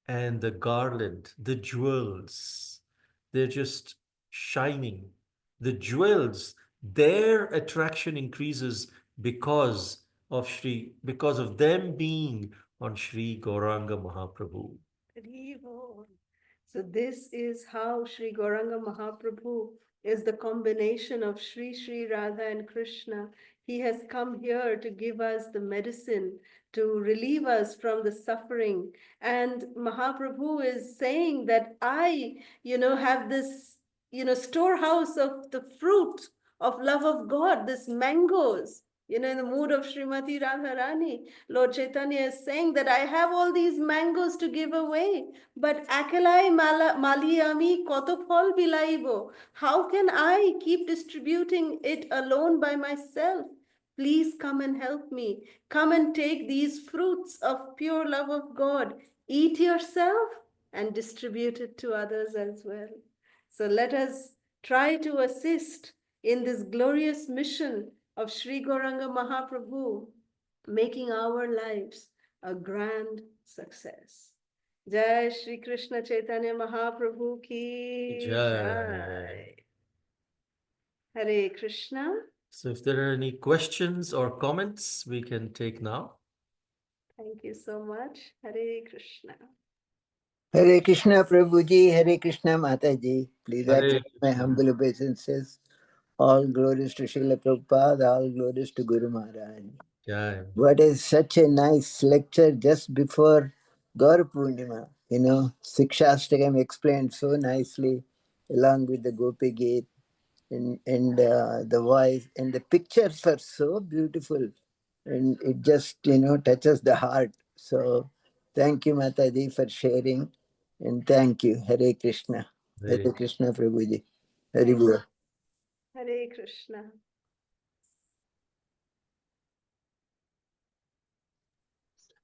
and the garland, the jewels, they're just shining. The jewels, their attraction increases because of them being on Sri Gauranga Mahaprabhu. So this is how Sri Gauranga Mahaprabhu is the combination of Sri Radha and Krishna. He has come here to give us the medicine, to relieve us from the suffering. And Mahaprabhu is saying that I, have this, storehouse of the fruit of love of God, this mangoes, in the mood of Srimati Radharani, Lord Chaitanya is saying that I have all these mangoes to give away, but akalai maliami koto phol bilaibo. How can I keep distributing it alone by myself? Please come and help me. Come and take these fruits of pure love of God. Eat yourself and distribute it to others as well. So let us try to assist in this glorious mission of Sri Gauranga Mahaprabhu, making our lives a grand success. Jai Shri Krishna Chaitanya Mahaprabhu ki Jai. Jai. Hare Krishna. So if there are any questions or comments, we can take now. Thank you so much. Hare Krishna. Hare Krishna Prabhuji, Hare Krishna Mataji. Please Hare accept my Krishna. humble obeisances. All glories to Srila Prabhupada, all glories to Guru Maharaj. Jai. What is such a nice lecture just before Gaur Purnima. Siksastakam explained so nicely along with the Gopi Gita and the voice and the pictures are so beautiful and it just touches the heart. So thank you Mataji for sharing and thank you. Hare Krishna. Hare. Hare Krishna Prabhuji. Hare Thank Bol. Hare Krishna.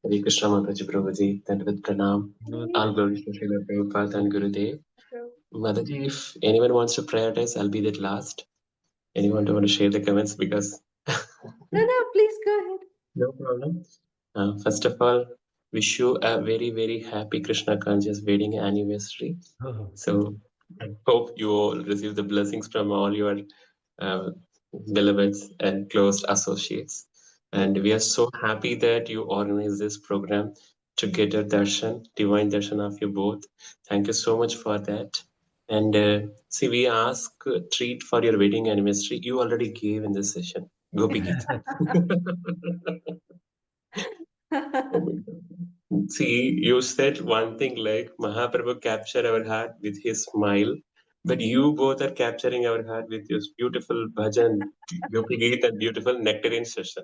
Hare Krishna Mataji Prabhuji, Dandavat Pranam, all glories to Srila Prabhupada and Gurudev. Mataji, if anyone wants to prioritize, I'll be that last. Anyone want to share the comments because No, please go ahead. no problem. First of all, wish you a very, very happy Krishna conscious wedding anniversary. Oh, So I hope you all receive the blessings from all your uh, beloveds and close associates. And we are so happy that you organize this program to get a darshan, divine darshan of you both. Thank you so much for that. And see, we ask a treat for your wedding anniversary. You already gave in this session. Gopi Gita. Oh my God. See, you said one thing like Mahaprabhu captured our heart with his smile, but you both are capturing our heart with your beautiful bhajan, Gopi Gita, and beautiful nectarine session.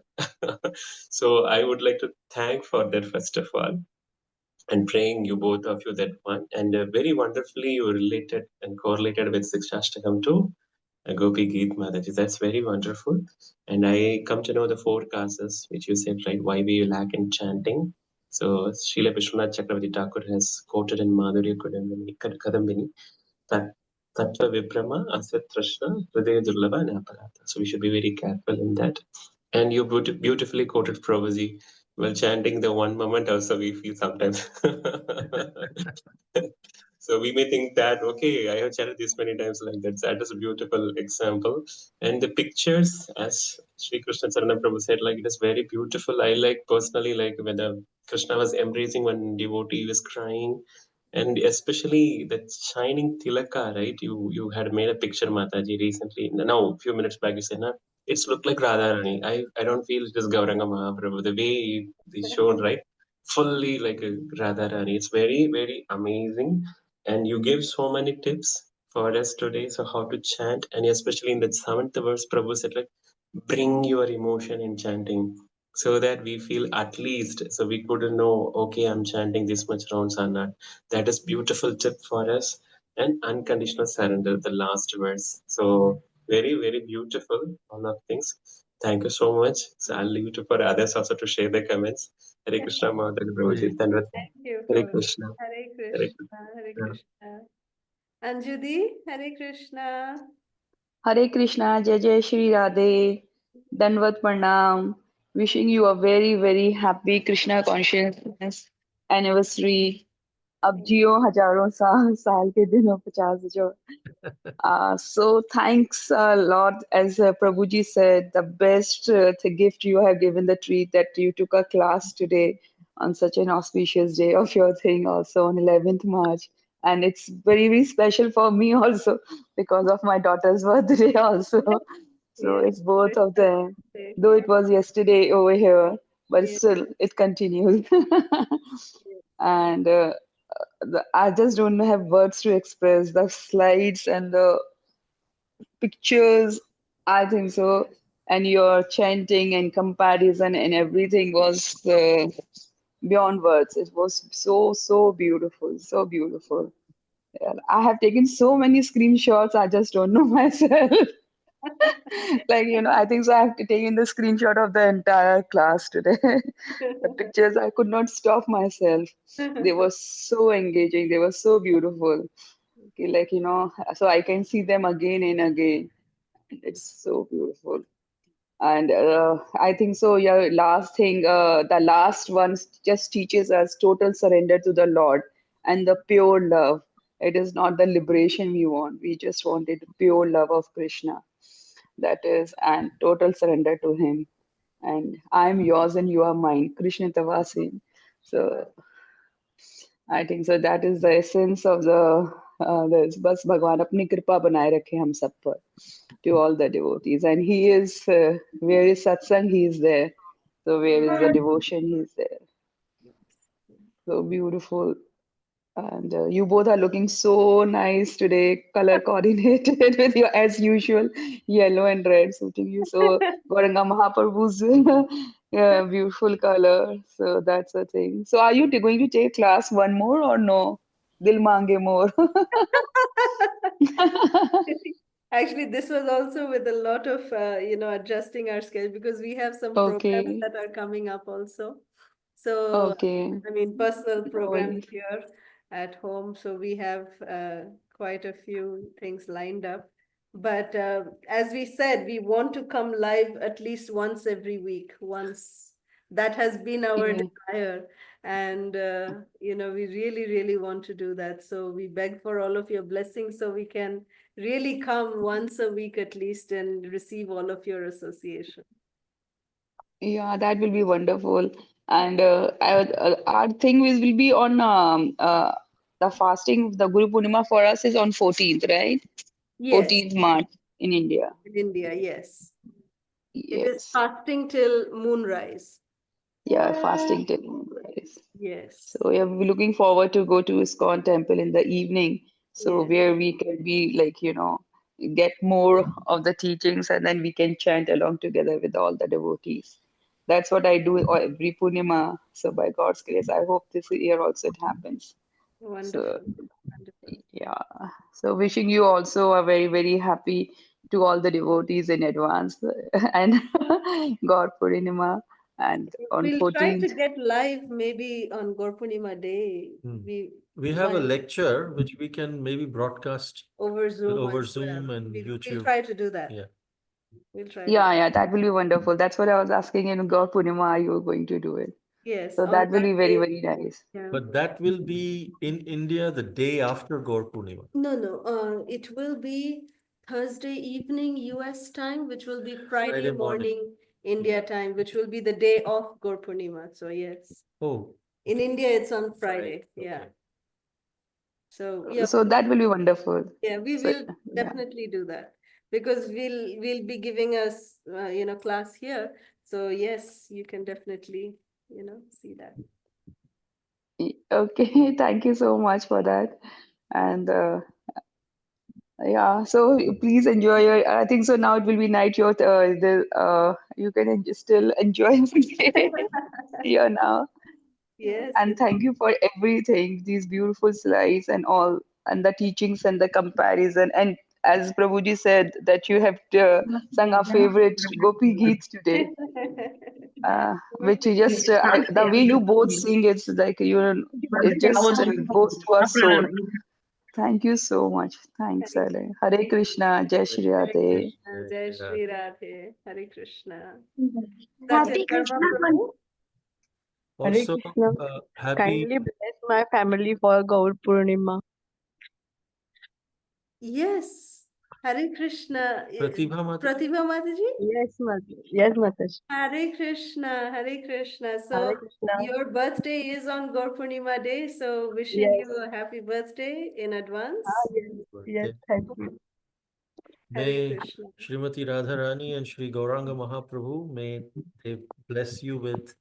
So I would like to thank for that first of all, and praying you both of you that one, and very wonderfully you related and correlated with Siksastakam too. Gopi Geet Mataji. That's very wonderful. And I come to know the four causes, which you said, right? Why we lack in chanting. So Srila Vishwanath Chakravarti Thakur has quoted in Madhurya Kadambini, that Tattva Vibrama, Asyatrashna, Hridaya Durlabha, and Aparata. So we should be very careful in that. And you beautifully quoted Prabhuji. While chanting the one moment also we feel sometimes. So we may think that, okay, I have chatted this many times like that. That is a beautiful example. And the pictures, as Sri Krishna Charana Prabhu said, like it is very beautiful. I like personally like when the Krishna was embracing one devotee was crying. And especially that shining tilaka, right? You had made a picture, Mataji, recently. Now, a few minutes back, you said, nah, it's looked like Radharani. I don't feel it is Gauranga Mahaprabhu. The way they shown, right? Fully like a Radharani. It's very, very amazing. And you gave so many tips for us today. So how to chant, and especially in the seventh verse, Prabhu said like, bring your emotion in chanting, so that we feel at least. So we couldn't know, okay, I'm chanting this much rounds or not. That is beautiful tip for us. And unconditional surrender, the last verse. So very, very beautiful. All of things. Thank you so much. So I'll leave it for others also to share their comments. Hare Krishna, Mother Hare. Prabhuji. Dhanavad. Thank you Hare for Krishna. Hare Hare Krishna. Hare Krishna. Krishna. Anjudi, Hare Krishna. Hare Krishna, Jai Jai Shri Radhe, Danvat Pranam. Wishing you a very, very happy Krishna consciousness anniversary. अब जियो हजारों साल साल के दिनों 50 जो so thanks a lot. As Prabhuji said, the best gift you have given the treat that you took a class today on such an auspicious day of your thing, also on 11th March. And it's very, very special for me also because of my daughter's birthday also. So Yes, it's both very of them. happy. Though it was yesterday over here, but Yes, still it continues. yes, And I just don't have words to express the slides and the pictures. I think so. and your chanting and comparison and everything was beyond words. It was so beautiful, so beautiful. Yeah, I have taken so many screenshots. I just don't know myself. Like, I think so. I have taken the screenshot of the entire class today. The pictures, I could not stop myself. They were so engaging. They were so beautiful. Okay, like, so I can see them again and again. It's so beautiful. And I think so. Yeah, last thing, the last one just teaches us total surrender to the Lord and the pure love. It is not the liberation we want. We just wanted pure love of Krishna. That is, and total surrender to Him. And I am yours and you are mine. Krishna Tavasi. So I think so. That is the essence of this. बस भगवान अपनी कृपा बनाए रखे हम सब पर, to all the devotees. And He is, where is satsang, He is there. So where is the devotion, He is there. So beautiful. And you both are looking so nice today, color coordinated with your, as usual, yellow and red suiting you. So Gauranga Mahaprabhu's beautiful color. So that's the thing. So are you going to take class one more or no? Dil mange more. Actually, this was also with a lot of, adjusting our schedule because we have some programs Okay. that are coming up also. So, Okay. I mean, personal No programs worries. here at home. So we have quite a few things lined up. But as we said, we want to come live at least once every week. Once that has been our Yeah. desire. And, we really, really want to do that. So we beg for all of your blessings so we can really come once a week at least and receive all of your association. Yeah, that will be wonderful. And our thing will be on the fasting. The Guru Purnima for us is on 14th, right? Yes, 14th March in India. in India, yes. It is Yes. fasting till moonrise. Yeah, fasting till moonrise. Yes, So yeah, we're looking forward to go to ISKCON temple in the evening. So yes, where we can be like, get more of the teachings and then we can chant along together with all the devotees. That's what I do every Purnima. So by God's grace, I hope this year also it happens. So wonderful, wonderful. yeah. So wishing you also a very happy to all the devotees in advance and God Purnima and on We'll try to 14th. get live maybe on Gorpurnima Day. Hmm. We We have a one lecture which we can maybe broadcast over Zoom over as well. Zoom and We'll YouTube. try to do that. Yeah. We'll try to. Yeah, that will be wonderful. That's what I was asking in God Purnima, are you going to do it? Yes, So on that will that be day. very nice. Yeah. But that will be in India the day after Gaur Purnima. No, no. It will be Thursday evening US time, which will be Friday Friday morning. morning India time, which will be the day of Gorpurnima. So yes, Oh, in okay. India it's on Friday. Right. Yeah. Okay. So yeah, So that will be wonderful. yeah, we So will yeah. definitely do that because we'll be giving us class here. So yes, you can definitely see that. Okay, thank you so much for that. And yeah, so please enjoy your. I think so now it will be night. You can still enjoy the day here now. Yes, And thank you for everything, these beautiful slides and all, and the teachings and the comparison. And as Prabhuji said, that you have sung our favorite Gopi Geets today, which you just, the way you both sing, it's like it just goes to our soul. Thank you so much. Thanks, Hare Ale. Hare Krishna, Jai Shri Hare Radhe. Krishna, Jai Shri Radhe, Hare Krishna. That's Happy it, Karma Krishna. Prabhu. Hare Also, Krishna. happy Kindly bless my family for Gaur Purnima. Yes, Hare Krishna. Pratibha Mataji. Pratibha Mataji. Yes, Mother. Yes, Mataji. Hare Krishna, Hare Krishna. Hare So Krishna. your birthday is on Gaur Purnima Day. So wishing Yes. you a happy birthday in advance. Yes. Yes. birthday. Thank you. Hare May Krishna. Srimati Radharani and Sri Gauranga Mahaprabhu, may they bless you with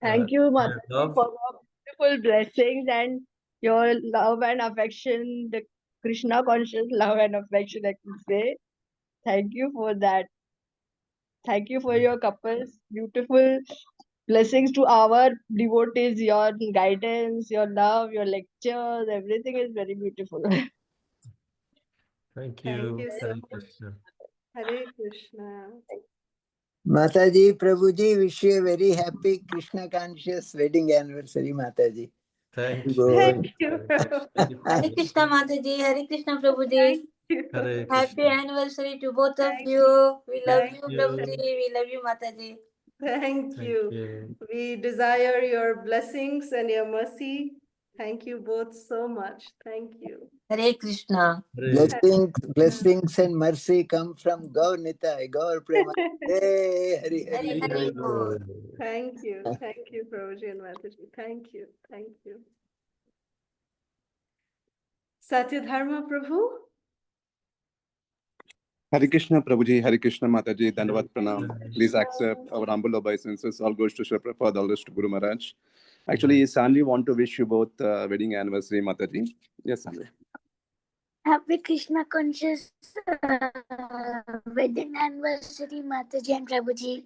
Thank you, their Mataji, love. for your beautiful blessings and your love and affection, the Krishna conscious love and affection, I can say. Thank you for that. Thank you for your couples. Beautiful blessings to our devotees. Your guidance, your love, your lectures, everything is very beautiful. Thank Thank you. you so Hare much. Krishna. Hare Krishna. Mataji, Prabhuji, wish you a very happy Krishna conscious wedding anniversary, Mataji. Thank Good. Thank you. you. Hare Krishna. Hare Krishna Mataji, Hare Krishna Prabhuji. Thank you. Hare Happy Krishna. anniversary to both of Thank you. We love Thank you, you. Prabhuji. We love you, Mataji. Thank Thank you. you. We desire your blessings and your mercy. Thank you both so much. Thank you. Hare Krishna. Hare Blessings and mercy come from Gaur Nitai, Gaur Prema. Hey, Hari Hare Hari. Hare Bol. Thank you. Thank you, Prabhuji and Mataji. Thank you. Thank you. Satyadharma Prabhu. Hare Krishna Prabhuji, Hare Krishna Mataji, Dandavat Pranam. Please accept our humble obeisances. All goes to Sri Prabhupada, all goes to Guru Maharaj. Actually, Sanvi want to wish you both wedding anniversary, Mataji. Yes, Sanvi. Happy Krishna conscious wedding anniversary, Mataji and Prabhuji.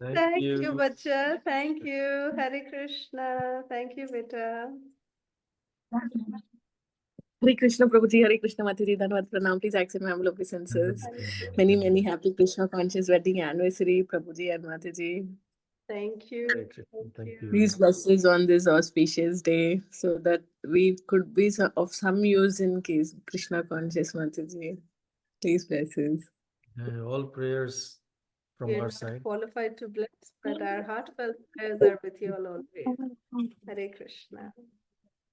Thank you, Bacha. Thank you. Hare Krishna. Thank you, Beta. Hare Krishna Prabhuji, Hare Krishna Mataji, Dhanavad Pranam. Please accept my humble obeisances. Many happy Krishna conscious wedding anniversary, Prabhuji and Mataji. Thank you. Thank you. Please bless us on this auspicious day so that we could be of some use in case Krishna conscious Mataji. Please bless us. All prayers from We're our not side. qualified to bless, but our heartfelt prayers are with you all always. Hare Krishna.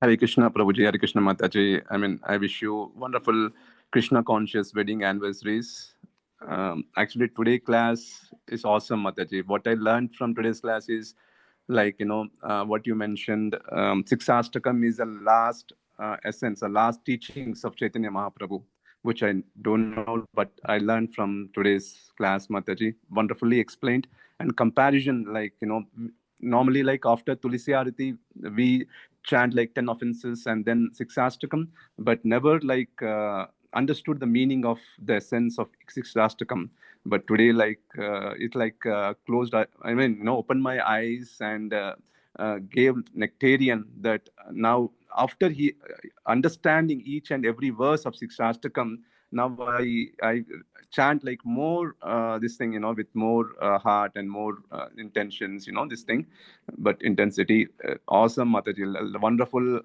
Hare Krishna Prabhuji, Hare Krishna Mataji. I wish you wonderful Krishna conscious wedding anniversaries. Actually, today class is awesome, Mataji. What I learned from today's class is what you mentioned. Siksastakam is the last essence, the last teachings of Chaitanya Mahaprabhu, which I don't know, but I learned from today's class, Mataji. Wonderfully explained. And comparison, normally, like after Tulsi Arati, we chant like 10 offenses and then Siksastakam, but never understood the meaning of the essence of Siksastakam. But today, closed, opened my eyes and gave nectarian that now after he understanding each and every verse of Siksastakam, now I chant like more this thing, with more heart and more intentions, this thing, but intensity. Awesome, Mataji. Wonderful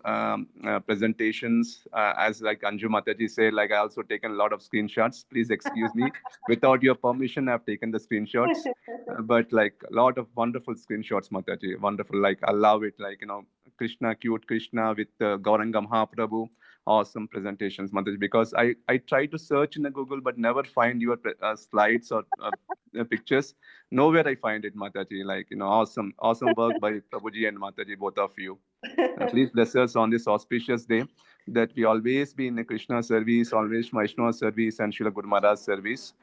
presentations. As like Anju Mataji said, like I also taken a lot of screenshots. Please excuse me. Without your permission, I've taken the screenshots. But like a lot of wonderful screenshots, Mataji. Wonderful. Like I love it. Like, Krishna, cute Krishna with Gauranga Mahaprabhu. Awesome presentations, Mataji. Because I try to search in the Google, but never find your slides or pictures. Nowhere I find it, Mataji. Like, awesome work by Prabhuji and Mataji, both of you. Please bless us on this auspicious day that we always be in a Krishna service, always Vaishnava service and Srila Guru Maharaj service.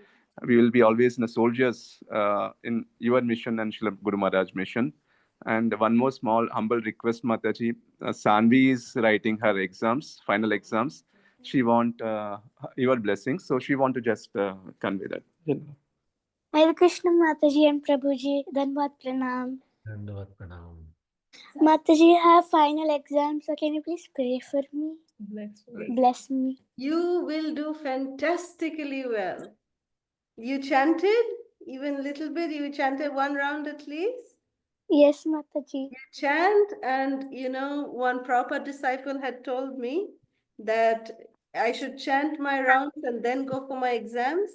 We will be always in the soldiers in your mission and Srila Guru Maharaj mission. And one more small humble request, Mataji. Sanvi is writing her exams, final exams. She want your blessings, so she want to just convey that. Hare Krishna Mataji and Prabhuji, Dhanavad Pranam. Dandavat Pranam. Mataji, I have final exams, so can you please pray for me? Bless me. You will do fantastically well. You chanted even little bit. You chanted one round at least. Yes, Mataji. You chant, and one proper disciple had told me that I should chant my rounds and then go for my exams,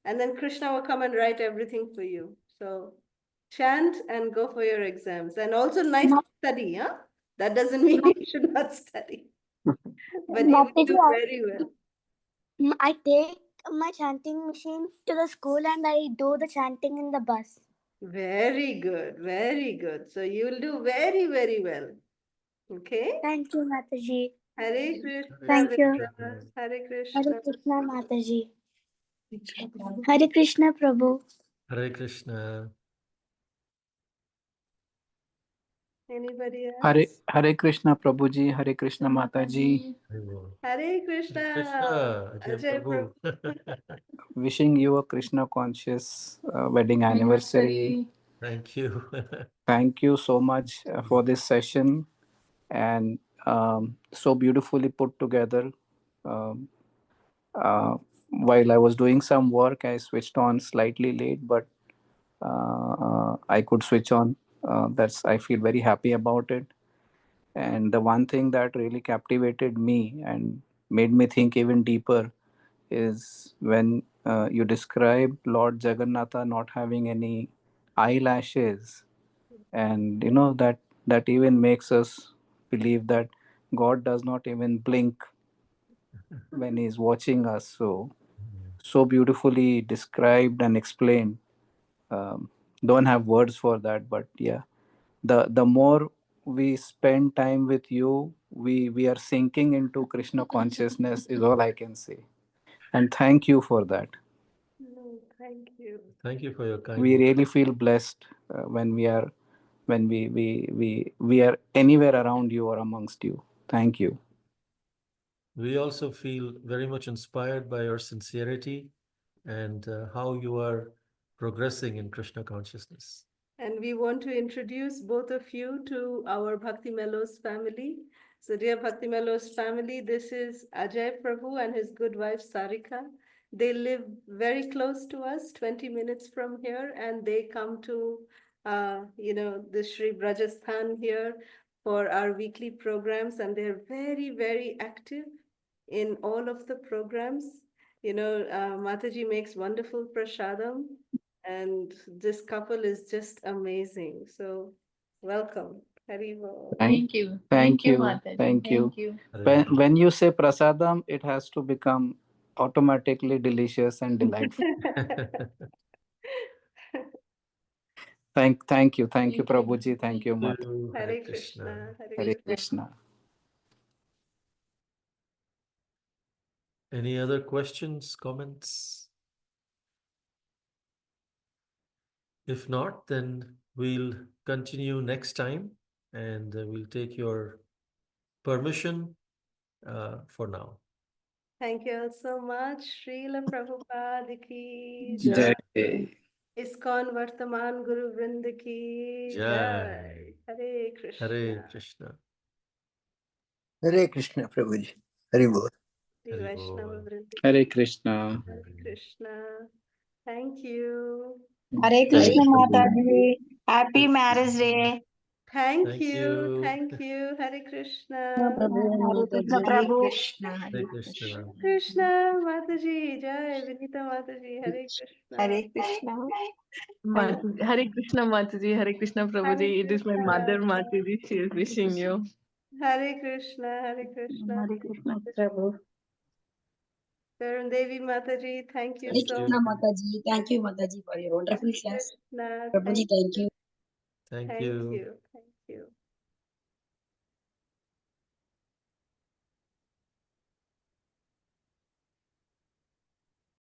and then Krishna will come and write everything for you. So chant and go for your exams, and also nice study, huh? That doesn't mean you should not study, but you will do very well. I take my chanting machine to the school and I do the chanting in the bus. Very good, very good. So you will do very, very well. Okay? Thank you, Mataji. Hare Krishna. Thank you. Hare Krishna. Hare Krishna, Mataji. Hare Krishna, Prabhu. Hare Krishna. Anybody Hare else? Hare Krishna Prabhuji, Hare Krishna Mataji. Hare Krishna. Krishna, Ajay Ajay Prabhu. Prabhu. Wishing you a Krishna conscious wedding anniversary. Thank you. Thank you so much for this session, and so beautifully put together. Um, while I was doing some work, I switched on slightly late, but I could switch on. That's I feel very happy about it. And the one thing that really captivated me and made me think even deeper is when you described Lord Jagannatha not having any eyelashes, and that even makes us believe that God does not even blink when He's watching us. So beautifully described and explained. Um, don't have words for that, but yeah, the more we spend time with you, we are sinking into Krishna consciousness is all I can say. And thank you for that. No, thank you. Thank you for your kind We words. really feel blessed when we are anywhere around you or amongst you. Thank you. We also feel very much inspired by your sincerity and how you are progressing in Krishna consciousness. And we want to introduce both of you to our Bhakti Mellows family. So, dear Bhakti Mellows family, this is Ajay Prabhu and his good wife Sarika. They live very close to us, 20 minutes from here, and they come to, the Sri Brajasthan here for our weekly programs, and they're very, very active in all of the programs. Mataji makes wonderful prasadam, and this couple is just amazing. So welcome. Haribol. Thank you. Thank you. Mataji. Thank you. When you say prasadam, it has to become automatically delicious and delightful. Thank you, Prabhuji. Thank you, Mata. Hare Krishna. Hare Krishna. Any other questions, comments? If not, then we'll continue next time and we'll take your permission for now. Thank you all so much. Srila Prabhupada ki Jai. jai. ISKCON Vartaman Guru Vrinda ki jai. Jai. Hare Krishna. Hare Krishna. Hare Krishna, Prabhuji. Haribol. Shri Hare Vaishnava Bol. Vrinda ki Hare Krishna. Hare Krishna. Thank you. Hare Thank Krishna you. Mataji. Happy marriage day. Thank Thank you. you. Thank you. Hare Krishna. Hare Krishna Hare Prabhu. Krishna, Hare Hare Krishna. Krishna. Krishna Mataji. Jai. Vinita Mataji. Hare Krishna. Hare Krishna. Hare Krishna Mataji, Hare Krishna Hare Prabhuji. It is my mother Krishna. Mataji. She is wishing you. Hare Krishna. Hare Krishna. Hare Krishna, Prabhu. Karan Devi Mataji. Thank you Thank so you. much. Mataji. Thank you, Mataji, for your wonderful class. Krishna. Prabhuji, thank you. Thank Thank you. you.